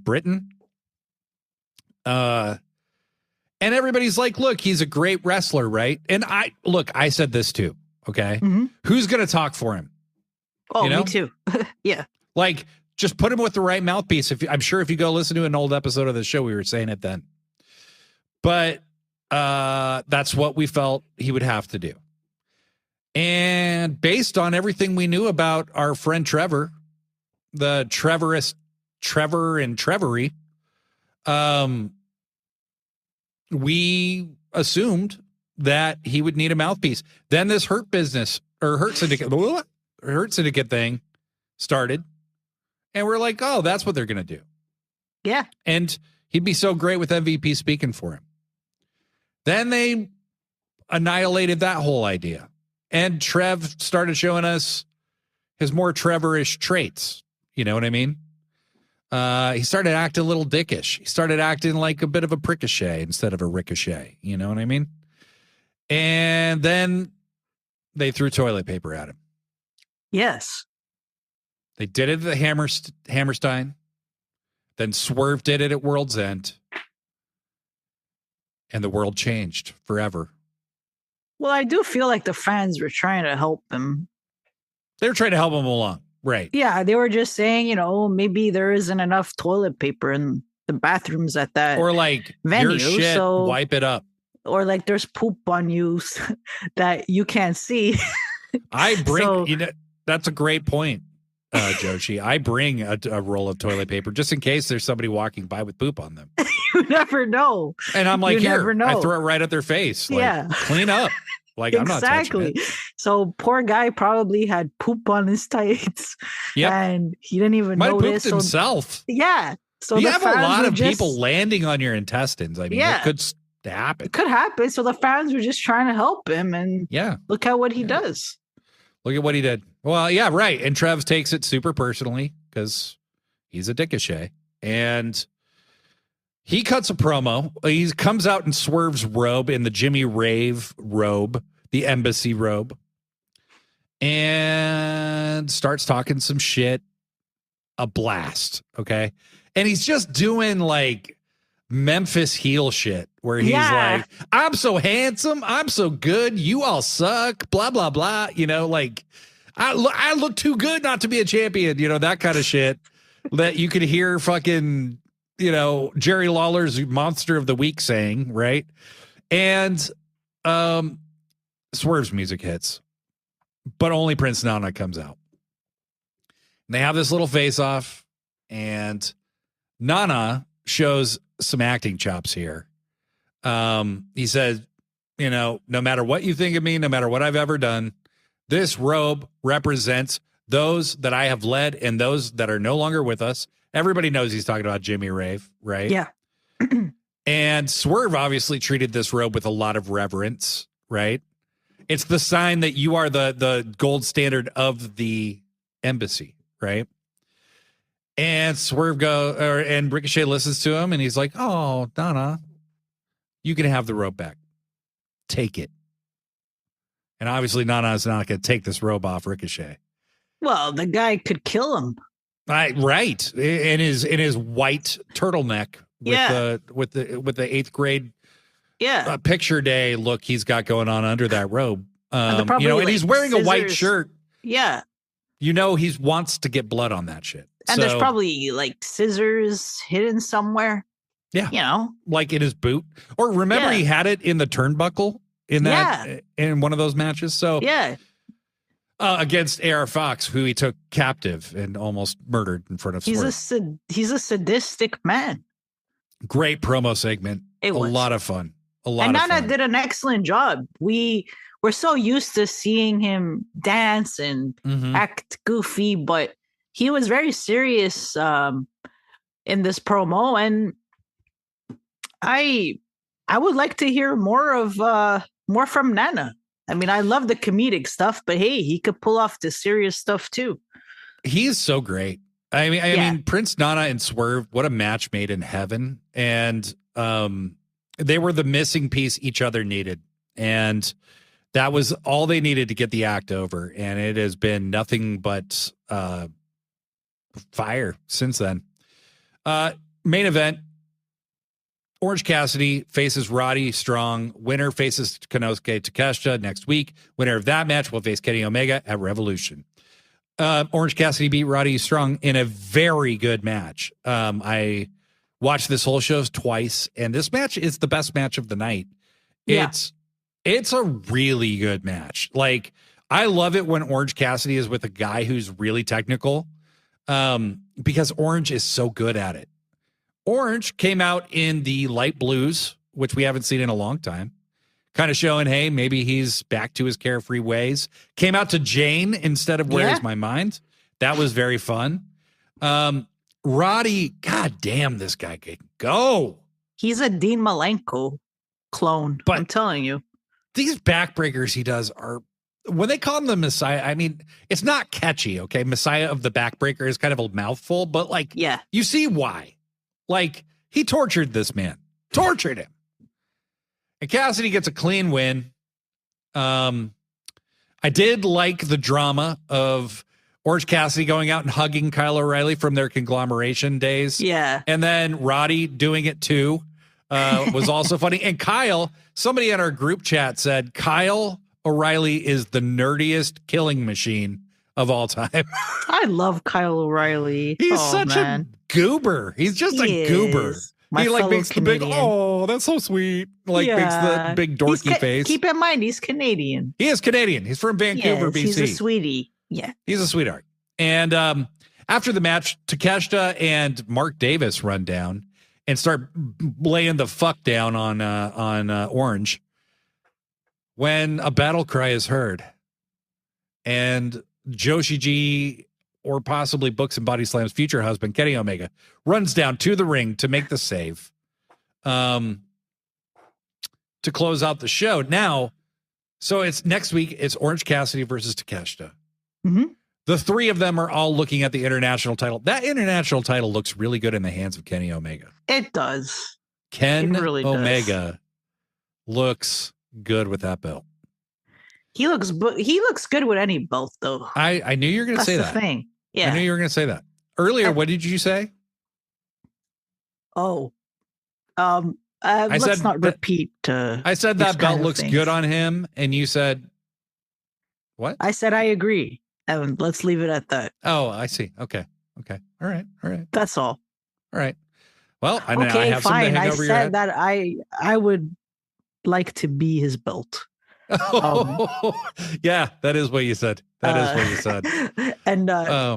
Britain. And everybody's like, look, he's a great wrestler, right? And I said this too, okay? Mm-hmm. Who's going to talk for him? Oh, me too. Yeah. Like, just put him with the right mouthpiece. I'm sure if you go listen to an old episode of the show, we were saying it then. But that's what we felt he would have to do. And based on everything we knew about our friend Trevor, the Trevor and Trevory, we assumed that he would need a mouthpiece. Then this Hurt Syndicate thing started. And we're like, oh, that's what they're going to do. Yeah. And he'd be so great with MVP speaking for him. Then they annihilated that whole idea. And Trev started showing us his more Trevor-ish traits. You know what I mean? He started acting a little dickish. He started acting like a bit of a prickochet instead of a ricochet. You know what I mean? And then they threw toilet paper at him. Yes. They did it at the Hammerstein. Then Swerve did it at World's End. And the world changed forever. Well, I do feel like the fans were trying to help him. They were trying to help him along. Right. Yeah, they were just saying, maybe there isn't enough toilet paper in the bathrooms at that or like venue, your shit, so wipe it up. Or like there's poop on you that you can't see. I bring, that's a great point, Joshi. I bring a roll of toilet paper just in case there's somebody walking by with poop on them. You never know. And I'm like, you here, never know. I throw it right at their face. Like, yeah. Clean up. Like, I'm not touching it. So poor guy probably had poop on his tights. Yep. And he didn't even notice. Might have pooped himself. Yeah. So you have a lot of people landing on your intestines. I mean, it could happen. It could happen. So the fans were just trying to help him. And look at what he does. Look at what he did. Well, yeah, right. And Trev takes it super personally because he's a dicochet. And he cuts a promo. He comes out in Swerve's robe, in the Jimmy Rave robe, the embassy robe, and starts talking some shit. A blast, okay? And he's just doing like Memphis heel shit where he's like, I'm so handsome, I'm so good, you all suck, blah, blah, blah. Like, I look too good not to be a champion, that kind of shit that you could hear fucking... Jerry Lawler's Monster of the Week saying, right? And Swerve's music hits, but only Prince Nana comes out. And they have this little face-off, and Nana shows some acting chops here. He says, no matter what you think of me, no matter what I've ever done, this robe represents those that I have led and those that are no longer with us. Everybody knows he's talking about Jimmy Rave, right? Yeah. And Swerve obviously treated this robe with a lot of reverence, right? It's the sign that you are the gold standard of the embassy, right? And Swerve and Ricochet listens to him, and he's like, "Oh, Donna, you can have the robe back. Take it." And obviously, Nana is not going to take this robe off Ricochet. Well, the guy could kill him. Right. In his white turtleneck with the 8th grade picture day look he's got going on under that robe. And he's wearing a white shirt. Yeah. He wants to get blood on that shit. And there's probably like scissors hidden somewhere. Yeah. Like in his boot. Or remember he had it in the turnbuckle in one of those matches. So against A.R. Fox, who he took captive and almost murdered in front of Swerve. He's a sadistic man. Great promo segment. It was a lot of fun. And Nana did an excellent job. We're so used to seeing him dance and act goofy, but he was very serious in this promo. And I would like to hear more from Nana. I mean, I love the comedic stuff, but hey, he could pull off the serious stuff too. He is so great. I mean, Prince Nana and Swerve, what a match made in heaven. And they were the missing piece each other needed. And that was all they needed to get the act over. And it has been nothing but fire since then. Main event. Orange Cassidy faces Roddy Strong. Winner faces Konosuke Takeshita next week. Winner of that match will face Kenny Omega at Revolution. Orange Cassidy beat Roddy Strong in a very good match. I watched this whole show twice, and this match is the best match of the night. Yeah. It's a really good match. Like, I love it when Orange Cassidy is with a guy who's really technical, because Orange is so good at it. Orange came out in the light blues, which we haven't seen in a long time, kind of showing, hey, maybe he's back to his carefree ways. Came out to Jane instead of Where Is My Mind. That was very fun. Roddy, god damn, this guy can go. He's a Dean Malenko clone, but I'm telling you. These backbreakers he does are, when they call him the Messiah, I mean, it's not catchy, okay? Messiah of the backbreaker is kind of a mouthful, but like, yeah, you see why. Like, he tortured this man. Tortured him. And Cassidy gets a clean win. I did like the drama of Orange Cassidy going out and hugging Kyle O'Reilly from their conglomeration days. Yeah. And then Roddy doing it too was also funny. And Kyle, somebody in our group chat said, Kyle O'Reilly is the nerdiest killing machine of all time. I love Kyle O'Reilly. He's such a goober. He's just a goober. He like makes Canadian. The big, oh, that's so sweet. Like makes the big dorky face. Keep in mind, he's Canadian. He is Canadian. He's from Vancouver, BC. He's a sweetie. Yeah. He's a sweetheart. And after the match, Takeshita and Mark Davis run down and start laying the fuck down on Orange when a battle cry is heard. And Joshi G, or possibly Books and Body Slam's future husband, Kenny Omega, runs down to the ring to make the save to close out the show. Now, so it's next week, it's Orange Cassidy versus Takeshita. Mm-hmm. The three of them are all looking at the international title. That international title looks really good in the hands of Kenny Omega. It does. Ken really Omega looks good with that belt. He looks good with any belt, though. I knew you were going to say that. That's the thing. Yeah. I knew you were going to say that. Earlier, what did you say? Oh. Let's not repeat. I said that belt looks good on him, and you said, what? I said I agree. And let's leave it at that. Oh, I see. Okay. All right. That's all. All right. Well, I have fine. Some I said that I would like to be his belt. Yeah, that is what you said. And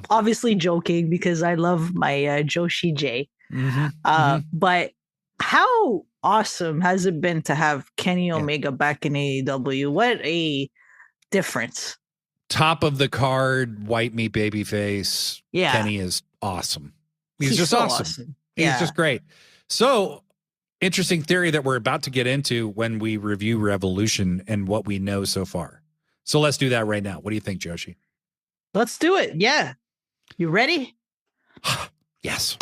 obviously joking because I love my Joshi J. But how awesome has it been to have Kenny Omega back in AEW? What a difference. Top of the card, white meat baby face. Yeah. Kenny is awesome. He's just so awesome. He's just great. So, interesting theory that we're about to get into when we review Revolution and what we know so far. So let's do that right now. What do you think, Joshi? Let's do it. Yeah. You ready? Yes.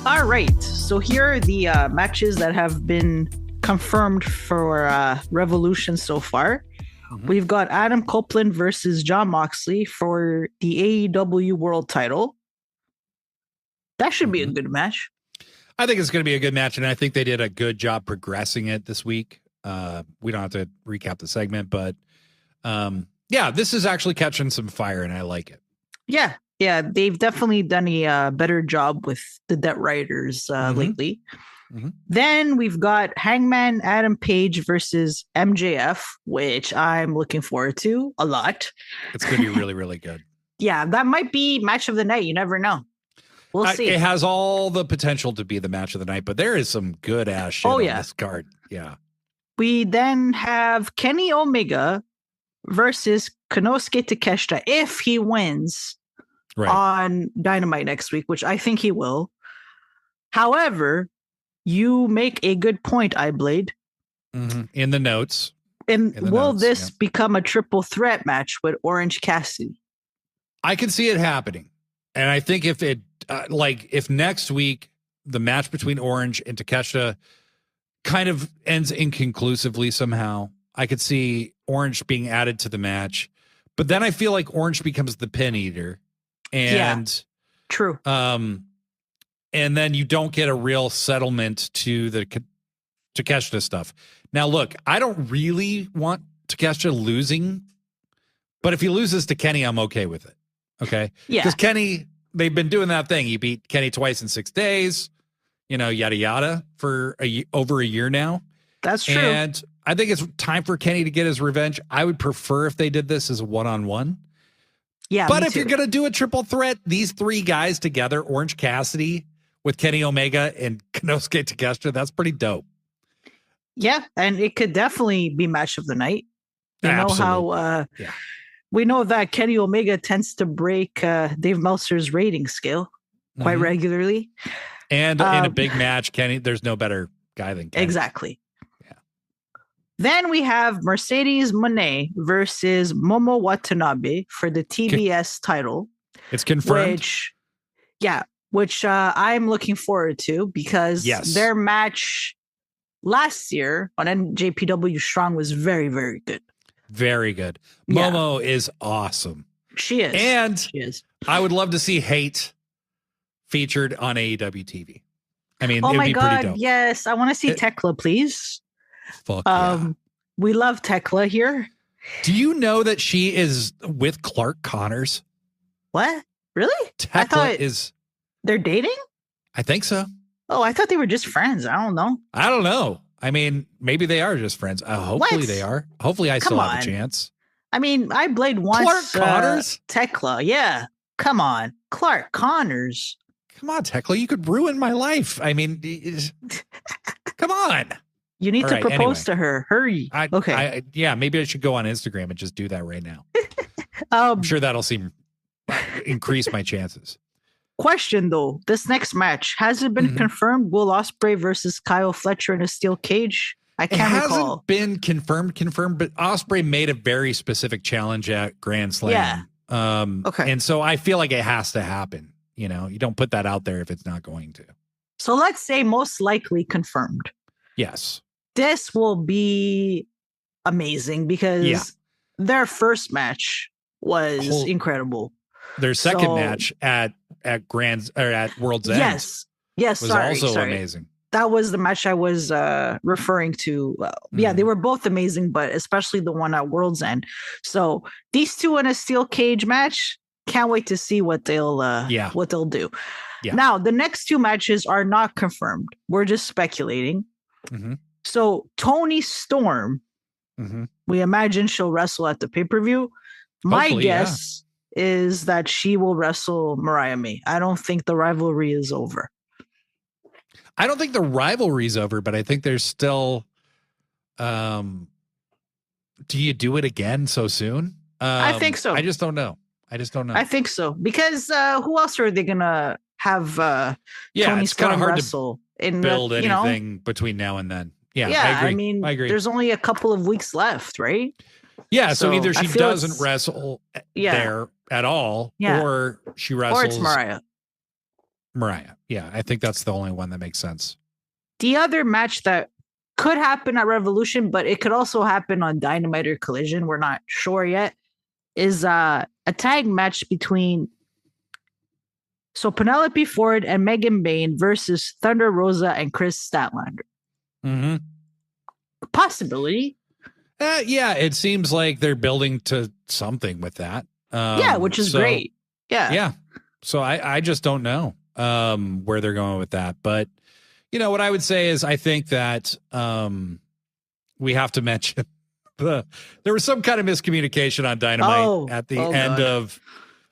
All right. So here are the matches that have been confirmed for Revolution so far. Mm-hmm. We've got Adam Copeland versus Jon Moxley for the AEW World Title. That should be a good match. I think it's going to be a good match, and I think they did a good job progressing it this week. We don't have to recap the segment, but this is actually catching some fire, and I like it. Yeah, they've definitely done a better job with the Debt Riders lately. Mm-hmm. Then we've got Hangman Adam Page versus MJF, which I'm looking forward to a lot. It's going to be really, really good. Yeah, that might be match of the night. You never know. We'll see. It has all the potential to be the match of the night, but there is some good ass shit on this card. Yeah. We then have Kenny Omega versus Konosuke Takeshita if he wins on Dynamite next week, which I think he will. However, you make a good point, iBlade. Mm-hmm. In the notes. Will this become a triple threat match with Orange Cassidy? I can see it happening. And I think if it, if next week, the match between Orange and Takeshita kind of ends inconclusively somehow, I could see Orange being added to the match. But then I feel like Orange becomes the pin eater. And true. And then you don't get a real settlement to the Takeshita stuff. Now, look, I don't really want Takeshita losing, but if he loses to Kenny, I'm okay with it. Okay? Yeah. Because Kenny, they've been doing that thing. He beat Kenny twice in 6 days, yada, yada, for over a year now. That's true. And I think it's time for Kenny to get his revenge. I would prefer if they did this as a one-on-one. Yeah, but if you're going to do a triple threat, these three guys together, Orange Cassidy with Kenny Omega and Konosuke Takeshita, that's pretty dope. Yeah, and it could definitely be match of the night. You Absolutely. know how we know that Kenny Omega tends to break Dave Meltzer's rating scale quite regularly. And in a big match, Kenny, there's no better guy than Kenny. Exactly. Yeah. Then we have Mercedes Moné versus Momo Watanabe for the TBS title. It's confirmed. Which I'm looking forward to because their match last year on NJPW Strong was very, very good. Very good. Momo is awesome. She is. And she is. I would love to see Hate featured on AEW TV. I mean, oh it would my be God, pretty dope. Yes. I want to see Tekla, please. Fuck yeah. We love Tekla here. Do you know that she is with Clark Connors? What? Really? Tekla is. They're dating? I think so. Oh, I thought they were just friends. I don't know. I mean, maybe they are just friends. Hopefully they are. Hopefully I still have a chance. I mean, I played once. Clark Connors? Tekla, yeah. Come on. Clark Connors. Come on, Tekla. You could ruin my life. I mean, come on. You need to propose to her. Hurry. Okay. Maybe I should go on Instagram and just do that right now. I'm sure that'll increase my chances. Question though, this next match, has it been confirmed? Will Ospreay versus Kyle Fletcher in a steel cage? I can't recall. It hasn't been confirmed, but Ospreay made a very specific challenge at Grand Slam. Yeah. Okay. And so I feel like it has to happen. You know, you don't put that out there if it's not going to. So let's say most likely confirmed. Yes. This will be amazing because their first match was incredible. Their second match at World's End was also amazing. That was the match I was referring to. They were both amazing, but especially the one at World's End. So these two in a steel cage match, can't wait to see what they'll do. Yeah. Now the next two matches are not confirmed. We're just speculating. So Toni Storm, we imagine she'll wrestle at the pay-per-view. My guess is that she will wrestle Mariah May. I don't think the rivalry is over. I don't think the rivalry is over, but I think there's still. Do you do it again so soon? I think so. I just don't know. I think so because who else are they gonna have? Toni it's kind of hard wrestle to build anything between now and then. Yeah, I agree. I agree. There's only a couple of weeks left, right? Yeah, so either she doesn't wrestle there at all, or she wrestles. Or it's Mariah. Yeah, I think that's the only one that makes sense. The other match that could happen at Revolution, but it could also happen on Dynamite or Collision, we're not sure yet, is a tag match between Penelope Ford and Megan Bayne versus Thunder Rosa and Chris Statlander. Possibility. It seems like they're building to something with that. Which is great. Yeah. So I just don't know where they're going with that. But, what I would say is I think that we have to mention there was some kind of miscommunication on Dynamite at the end of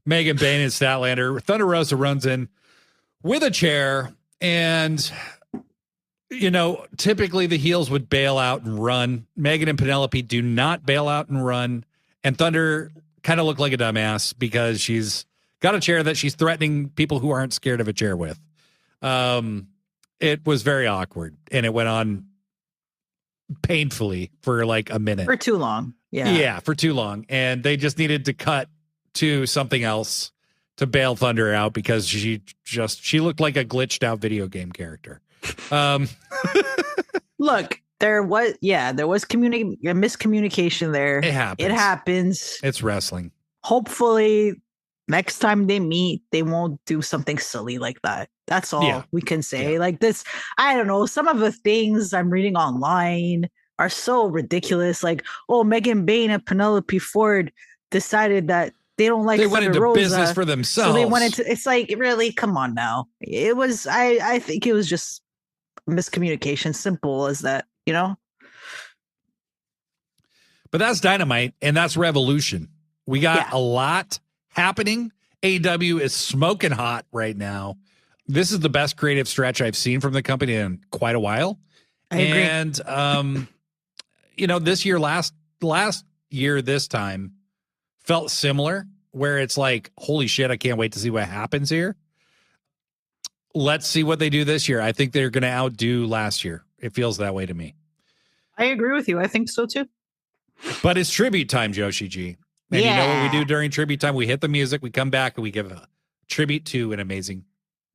Megan Bayne and Statlander. Thunder Rosa runs in with a chair and... typically the heels would bail out and run. Megan and Penelope do not bail out and run. And Thunder kind of looked like a dumbass because she's got a chair that she's threatening people who aren't scared of a chair with. It was very awkward. And it went on painfully for like a minute. For too long. Yeah, for too long. And they just needed to cut to something else to bail Thunder out because she looked like a glitched out video game character. Look, there was miscommunication there. It happens. It's wrestling. Hopefully next time they meet, they won't do something silly like that. That's all we can say. Like this, I don't know. Some of the things I'm reading online are so ridiculous. Like, Megan Bayne and Penelope Ford decided that they don't like. They went into business for themselves. So they went into. It's like, really, come on now. It was. I think it was just miscommunication. Simple as that. But that's Dynamite, and that's Revolution. We got a lot happening. AEW is smoking hot right now. This is the best creative stretch I've seen from the company in quite a while. I agree. And, this year, last year, this time felt similar, where it's like, holy shit, I can't wait to see what happens here. Let's see what they do this year. I think they're going to outdo last year. It feels that way to me. I agree with you. I think so too. But it's tribute time, Joshi G. And you know what we do during tribute time? We hit the music, we come back, and we give a tribute to an amazing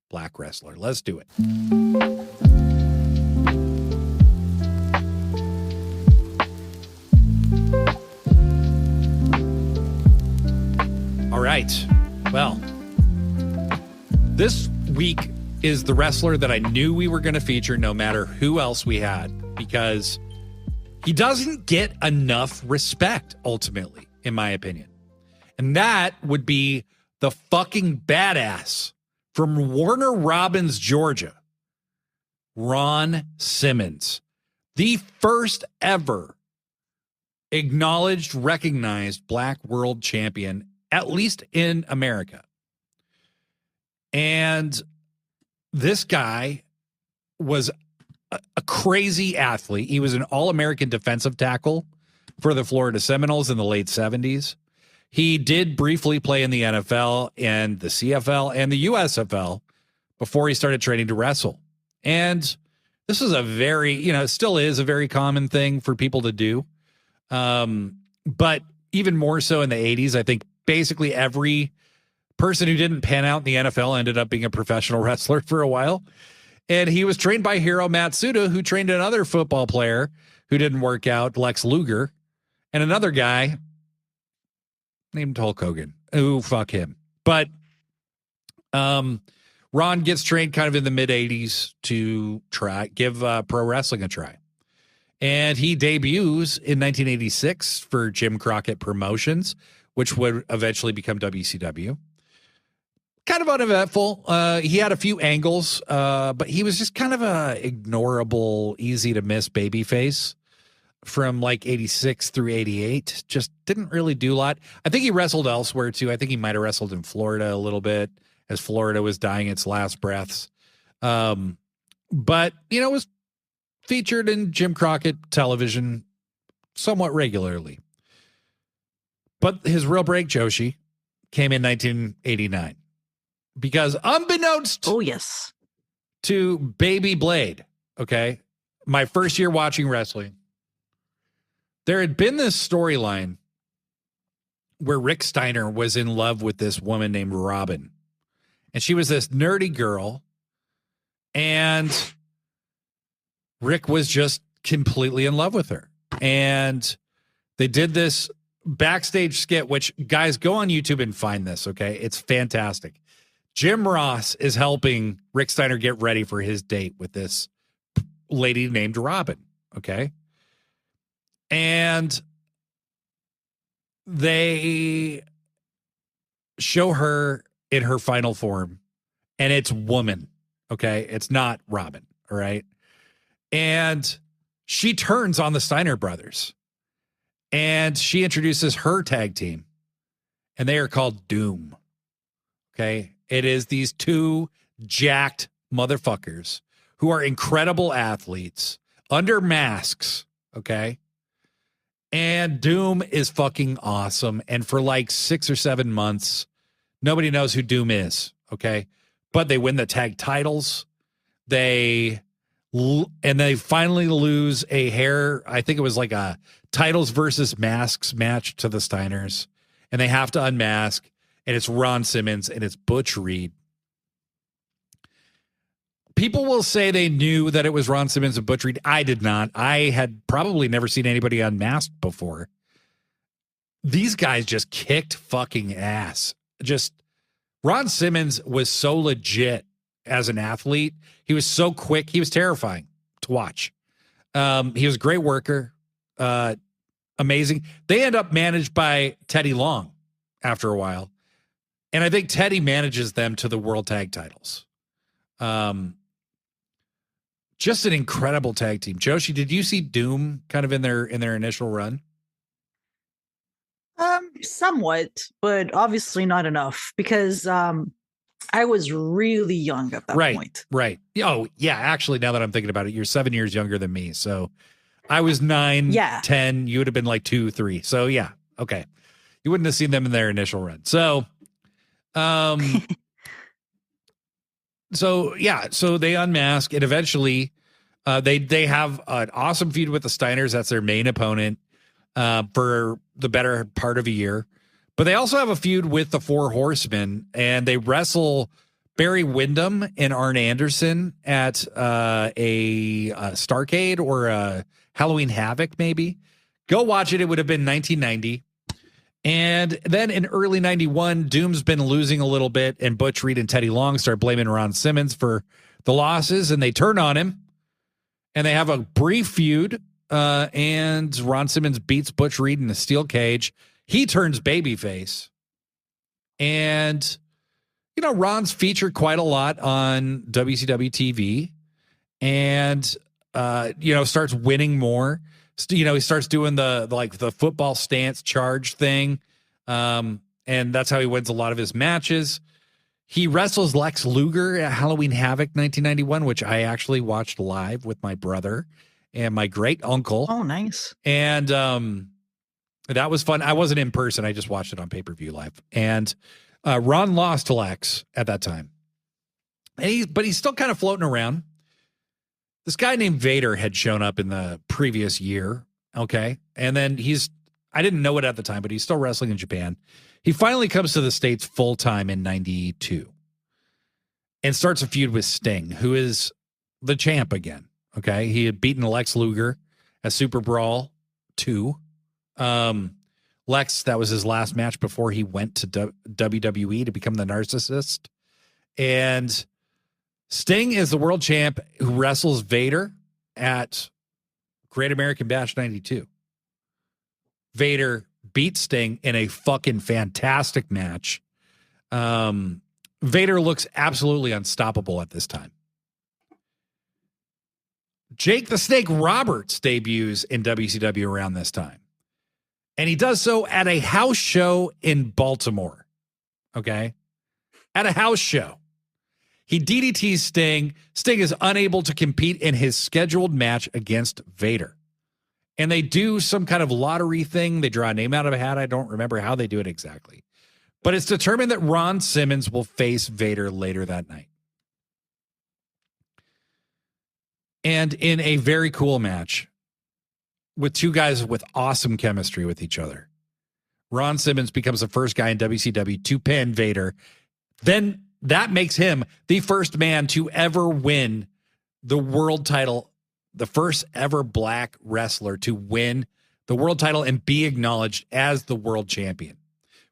black wrestler. Let's do it. All right. Well, this week is the wrestler that I knew we were going to feature no matter who else we had, because he doesn't get enough respect, ultimately, in my opinion. And that would be the fucking badass from Warner Robins, Georgia, Ron Simmons, the first ever acknowledged, recognized black world champion, at least in America. And this guy was a crazy athlete. He was an All-American defensive tackle for the Florida Seminoles in the late 70s. He did briefly play in the NFL and the CFL and the USFL before he started training to wrestle. And this is a very, it still is a very common thing for people to do. But even more so in the 80s, I think basically every person who didn't pan out in the NFL ended up being a professional wrestler for a while. And he was trained by Hiro Matsuda, who trained another football player who didn't work out, Lex Luger, and another guy named Hulk Hogan. Ooh, fuck him. But Ron gets trained kind of in the mid-'80s to give pro wrestling a try. And he debuts in 1986 for Jim Crockett Promotions, which would eventually become WCW. Kind of uneventful. He had a few angles, but he was just kind of a ignorable, easy to miss babyface from like 86 through 88. Just didn't really do a lot. I think he wrestled elsewhere too. I think he might have wrestled in Florida a little bit as Florida was dying its last breaths. But, was featured in Jim Crockett television somewhat regularly. But his real break, Joshi, came in 1989. Because unbeknownst to Baby Blade, okay, my first year watching wrestling, there had been this storyline where Rick Steiner was in love with this woman named Robin. And she was this nerdy girl. And Rick was just completely in love with her. And they did this backstage skit, which, guys, go on YouTube and find this, okay? It's fantastic. Jim Ross is helping Rick Steiner get ready for his date with this lady named Robin, okay? And they show her in her final form, and it's woman, okay? It's not Robin, all right? And she turns on the Steiner brothers, and she introduces her tag team, and they are called Doom, okay? It is these two jacked motherfuckers who are incredible athletes under masks, okay? And Doom is fucking awesome. And for like 6 or 7 months, nobody knows who Doom is, okay? But they win the tag titles. They finally lose I think it was like a titles versus masks match to the Steiners. And they have to unmask. And it's Ron Simmons and it's Butch Reed. People will say they knew that it was Ron Simmons and Butch Reed. I did not. I had probably never seen anybody unmasked before. These guys just kicked fucking ass. Ron Simmons was so legit as an athlete. He was so quick. He was terrifying to watch. He was a great worker. Amazing. They end up managed by Teddy Long after a while. And I think Teddy manages them to the world tag titles. Just an incredible tag team. Joshi, did you see Doom kind of in their initial run? Somewhat, but obviously not enough, because I was really young at that point. Right. Oh, yeah. Actually, now that I'm thinking about it, you're 7 years younger than me. So I was 9, 10. You would have been like 2, 3. So yeah. Okay. You wouldn't have seen them in their initial run. So, so they unmask, and eventually they have an awesome feud with the Steiners. That's their main opponent for the better part of a year. But they also have a feud with the Four Horsemen, and they wrestle Barry Windham and Arn Anderson at a Starrcade or a Halloween Havoc, maybe. Go watch it. It would have been 1990. And then in early 91, Doom's been losing a little bit, and Butch Reed and Teddy Long start blaming Ron Simmons for the losses, and they turn on him, and they have a brief feud, and Ron Simmons beats Butch Reed in a steel cage. He turns babyface, and, you know, Ron's featured quite a lot on WCW TV, and, you know, starts winning more. You know, he starts doing the football stance charge thing. And that's how he wins a lot of his matches. He wrestles Lex Luger at Halloween Havoc 1991, which I actually watched live with my brother and my great uncle. Oh, nice. And that was fun. I wasn't in person. I just watched it on pay-per-view live. And Ron lost to Lex at that time. But he's still kind of floating around. This guy named Vader had shown up in the previous year, okay? And then I didn't know it at the time, but he's still wrestling in Japan. He finally comes to the States full-time in 92 and starts a feud with Sting, who is the champ again, okay? He had beaten Lex Luger at Super Brawl 2. Lex, that was his last match before he went to WWE to become the Narcissist. And Sting is the world champ who wrestles Vader at Great American Bash 92. Vader beats Sting in a fucking fantastic match. Vader looks absolutely unstoppable at this time. Jake the Snake Roberts debuts in WCW around this time. And he does so at a house show in Baltimore. Okay? At a house show. He DDTs Sting. Sting is unable to compete in his scheduled match against Vader. And they do some kind of lottery thing. They draw a name out of a hat. I don't remember how they do it exactly. But it's determined that Ron Simmons will face Vader later that night. And in a very cool match with two guys with awesome chemistry with each other, Ron Simmons becomes the first guy in WCW to pin Vader. Then that makes him the first man to ever win the world title, the first ever black wrestler to win the world title and be acknowledged as the world champion.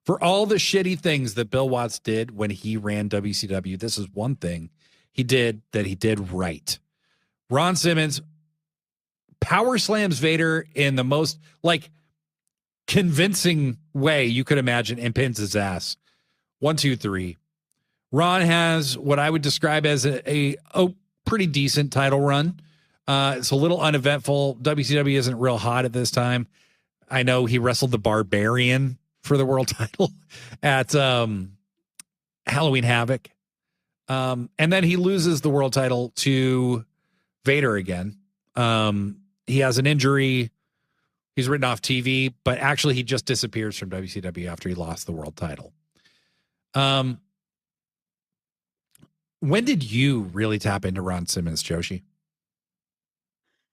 For all the shitty things that Bill Watts did when he ran WCW, this is one thing he did right. Ron Simmons power slams Vader in the most convincing way you could imagine and pins his ass. 1, 2, 3. Ron has what I would describe as a pretty decent title run. It's a little uneventful. WCW isn't real hot at this time. I know he wrestled the Barbarian for the world title at Halloween Havoc. And then he loses the world title to Vader again. He has an injury. He's written off TV, but actually he just disappears from WCW after he lost the world title. When did you really tap into Ron Simmons, Joshi?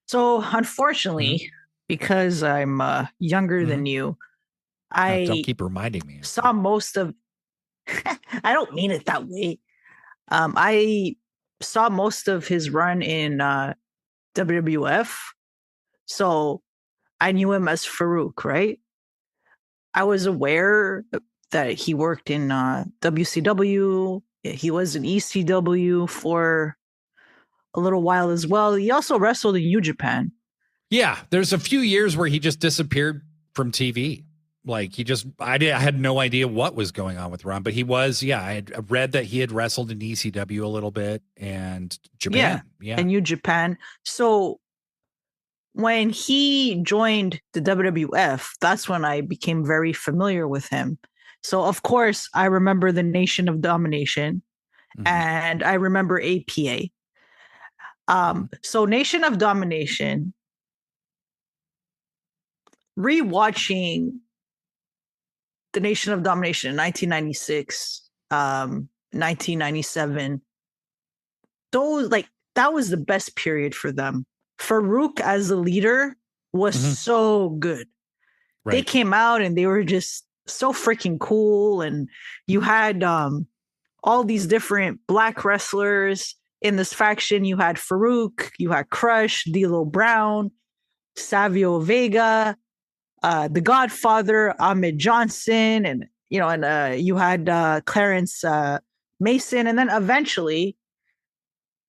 So, unfortunately, because I'm younger than you, don't keep reminding me. Saw most of. I don't mean it that way. I saw most of his run in WWF, so I knew him as Farouk, right? I was aware that he worked in WCW. He was in ECW for a little while as well. He also wrestled in New Japan. Yeah, there's a few years where he just disappeared from TV. I had no idea what was going on with Ron, but he was, I had read that he had wrestled in ECW a little bit and Japan. Yeah. And New Japan. So when he joined the WWF, that's when I became very familiar with him. So, of course, I remember the Nation of Domination. and I remember APA. So Nation of Domination, rewatching the Nation of Domination in 1996, 1997, that was the best period for them. Farouk as the leader was so good. Right. They came out and they were just so freaking cool. And you had all these different black wrestlers in this faction. You had Farouk, you had Crush, D'Lo Brown, Savio Vega, The Godfather, Ahmed Johnson, and you had Clarence Mason, and then eventually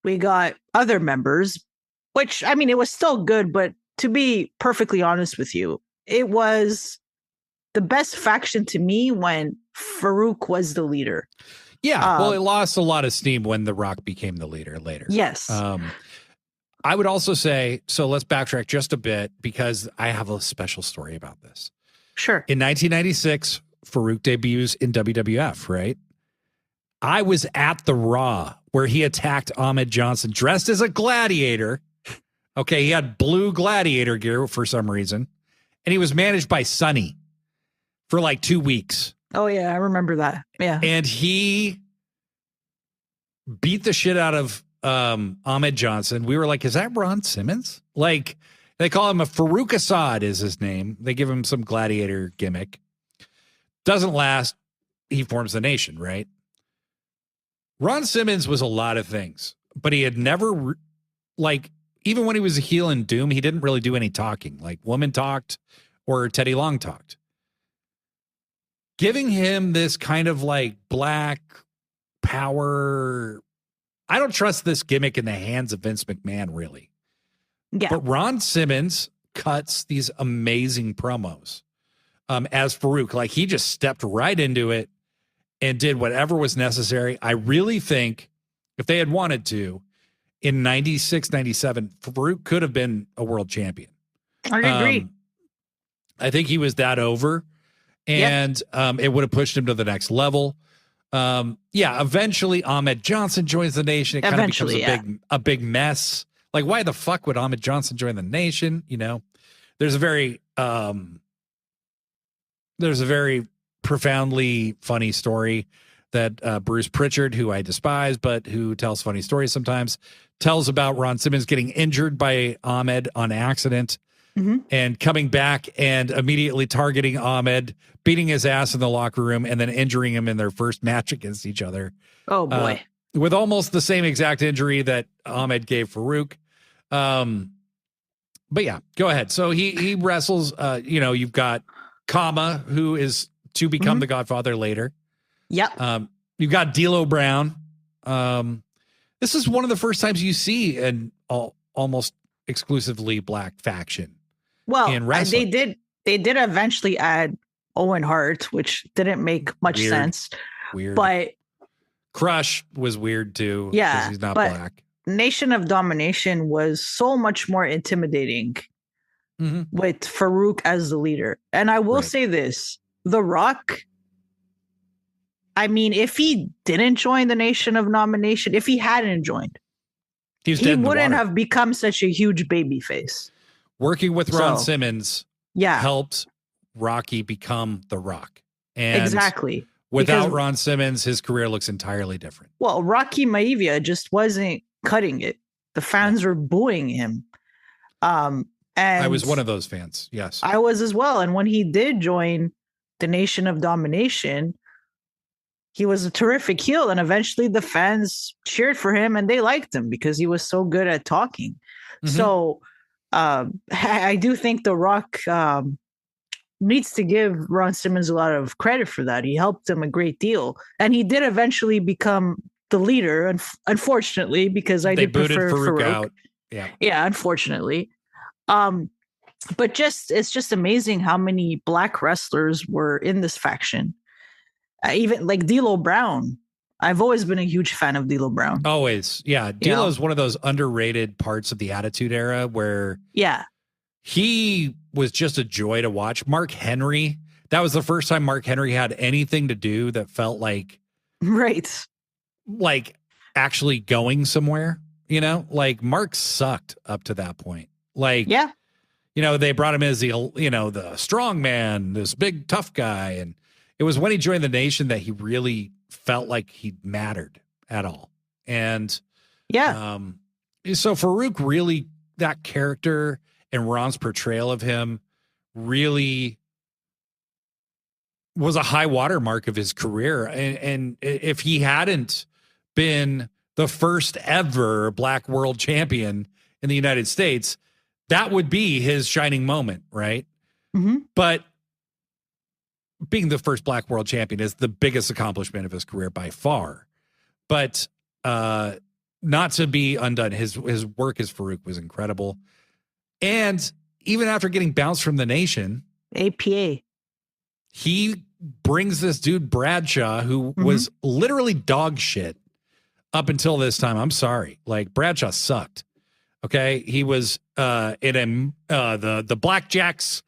we got other members, which, I mean, it was still good, but to be perfectly honest with you, it was the best faction to me when Farouk was the leader. Yeah, well, it lost a lot of steam when The Rock became the leader later. Yes. I would also say, so let's backtrack just a bit because I have a special story about this. Sure. In 1996, Farouk debuts in WWF, right? I was at the Raw where he attacked Ahmed Johnson dressed as a gladiator. Okay, he had blue gladiator gear for some reason. And he was managed by Sonny for like 2 weeks. Oh, yeah, I remember that. Yeah. And he beat the shit out of Ahmed Johnson. We were like, is that Ron Simmons? Like, they call him a Farouk Assad is his name. They give him some gladiator gimmick. Doesn't last. He forms the Nation, right? Ron Simmons was a lot of things, but he had never, even when he was a heel in Doom, he didn't really do any talking. Like, Woman talked or Teddy Long talked. Giving him this kind of like black power, I don't trust this gimmick in the hands of Vince McMahon, really. Yeah. But Ron Simmons cuts these amazing promos as Farouk. Like, he just stepped right into it and did whatever was necessary. I really think if they had wanted to, in 96, 97, Farouk could have been a world champion. I agree. I think he was that over, and it would have pushed him to the next level. Eventually Ahmed Johnson joins the Nation. It kind of becomes a big mess. Like, why the fuck would Ahmed Johnson join the Nation? You know, there's a very profoundly funny story that Bruce Pritchard, who I despise, but who tells funny stories sometimes, tells about Ron Simmons getting injured by Ahmed on accident and coming back and immediately targeting Ahmed, beating his ass in the locker room, and then injuring him in their first match against each other. Oh, boy. With almost the same exact injury that Ahmed gave Farouk. But yeah, go ahead. So he wrestles, you've got Kama, who is to become the Godfather later. Yep. You've got D'Lo Brown. This is one of the first times you see an almost exclusively black faction. Well, they did eventually add Owen Hart, which didn't make much sense. Weird. But Crush was weird too. Yeah. Because he's not black. Nation of Domination was so much more intimidating with Farouk as the leader. And I will say this, The Rock, I mean, if he didn't join the Nation of Domination, if he hadn't joined, he wouldn't have become such a huge baby face. Working with Ron Simmons helped Rocky become The Rock. And exactly. Without Ron Simmons, his career looks entirely different. Well, Rocky Maivia just wasn't cutting it. The fans were booing him. And I was one of those fans. Yes. I was as well. And when he did join the Nation of Domination, he was a terrific heel. And eventually the fans cheered for him and they liked him because he was so good at talking. So I do think The Rock needs to give Ron Simmons a lot of credit for that. He helped him a great deal. And he did eventually become the leader, unfortunately, because I did prefer Farouk out. Yeah, unfortunately. But it's just amazing how many black wrestlers were in this faction. Even like D'Lo Brown. I've always been a huge fan of D'Lo Brown. Always. Yeah. D'Lo is one of those underrated parts of the Attitude Era where he was just a joy to watch. Mark Henry. That was the first time Mark Henry had anything to do that felt like like actually going somewhere, you know, like Mark sucked up to that point. Like, yeah, you know, they brought him as the, you know, the strong man, this big tough guy. And it was when he joined the Nation that he really felt like he mattered at all. And so Farouk really, that character and Ron's portrayal of him really was a high watermark of his career. And if he hadn't been the first ever Black world champion in the United States, that would be his shining moment, right? Mm-hmm. But being the first Black world champion is the biggest accomplishment of his career by far. But not to be undone. His work as Farouk was incredible. And even after getting bounced from the Nation, APA, he brings this dude Bradshaw, who was literally dog shit up until this time. I'm sorry. Like, Bradshaw sucked. Okay. He was in the Blackjacks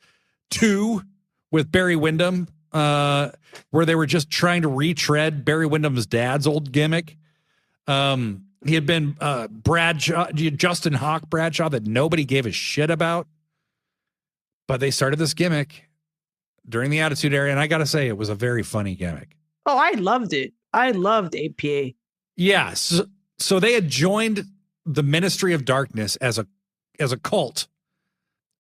2 with Barry Windham, where they were just trying to retread Barry Windham's dad's old gimmick. He had been Bradshaw, Justin Hawk Bradshaw, that nobody gave a shit about. But they started this gimmick during the Attitude Era, and I got to say, it was a very funny gimmick. Oh, I loved it. I loved APA. Yeah. So they had joined the Ministry of Darkness as a cult,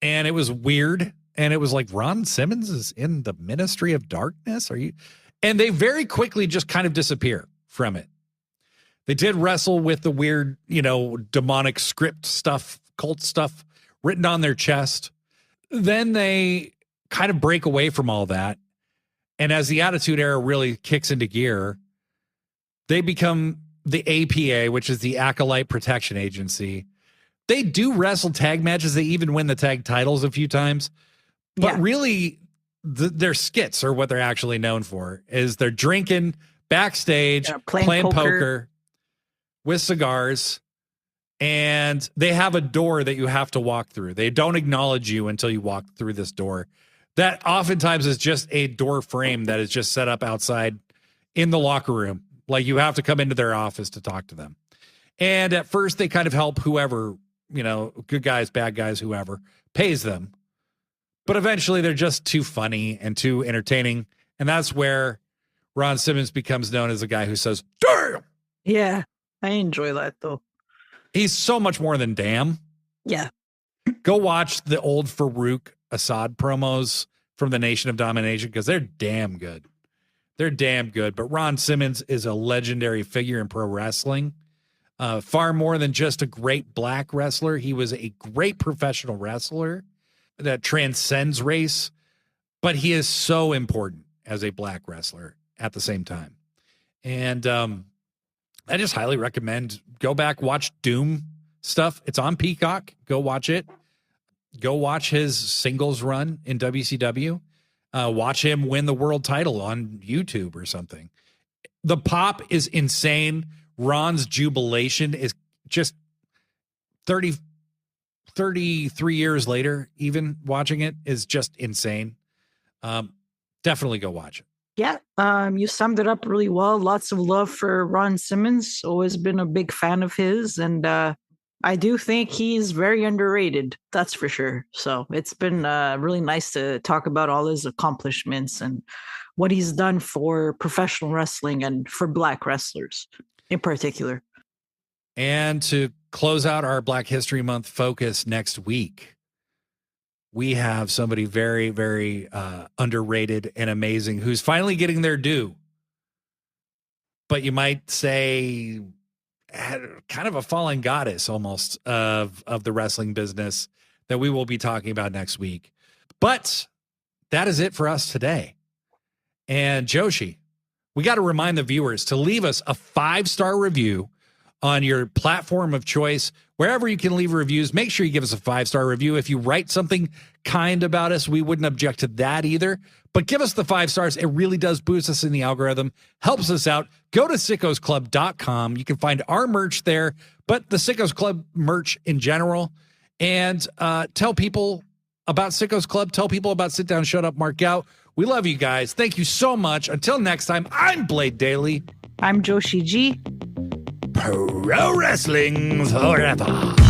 and it was weird. And it was like, Ron Simmons is in the Ministry of Darkness? Are you? And they very quickly just kind of disappear from it. They did wrestle with the weird, you know, demonic script stuff, cult stuff written on their chest. Then they kind of break away from all that. And as the Attitude Era really kicks into gear, they become the APA, which is the Acolyte Protection Agency. They do wrestle tag matches. They even win the tag titles a few times. But really, their skits are what they're actually known for, is they're drinking backstage, playing poker with cigars, and they have a door that you have to walk through. They don't acknowledge you until you walk through this door. That oftentimes is just a door frame that is just set up outside in the locker room. Like, you have to come into their office to talk to them. And at first, they kind of help whoever, you know, good guys, bad guys, whoever pays them. But eventually they're just too funny and too entertaining. And that's where Ron Simmons becomes known as the guy who says, damn! Yeah, I enjoy that, though. He's so much more than damn. Yeah. Go watch the old Farouk Assad promos from the Nation of Domination, because they're damn good. They're damn good. But Ron Simmons is a legendary figure in pro wrestling. Far more than just a great Black wrestler. He was a great professional wrestler that transcends race, but he is so important as a Black wrestler at the same time. And I just highly recommend go back, watch Doom stuff. It's on Peacock. Go watch it. Go watch his singles run in WCW. Watch him win the world title on YouTube or something. The pop is insane. Ron's jubilation is just 33 years later, even watching it is just insane. Definitely go watch it. Yeah, you summed it up really well. Lots of love for Ron Simmons. Always been a big fan of his. And I do think he's very underrated. That's for sure. So it's been really nice to talk about all his accomplishments and what he's done for professional wrestling and for Black wrestlers in particular. And to close out our Black History Month focus next week, we have somebody very, very underrated and amazing who's finally getting their due. But you might say kind of a fallen goddess almost of the wrestling business that we will be talking about next week. But that is it for us today. And Joshi, we got to remind the viewers to leave us a 5-star review on your platform of choice. Wherever you can leave reviews, make sure you give us a 5-star review. If you write something kind about us, we wouldn't object to that either. But give us the 5 stars. It really does boost us in the algorithm, helps us out. Go to sickosclub.com. You can find our merch there, but the Sickos Club merch in general. And tell people about Sickos Club. Tell people about Sit Down, Shut Up, Mark Out. We love you guys. Thank you so much. Until next time, I'm Blade Daly. I'm Joshi G. pro wrestling forever.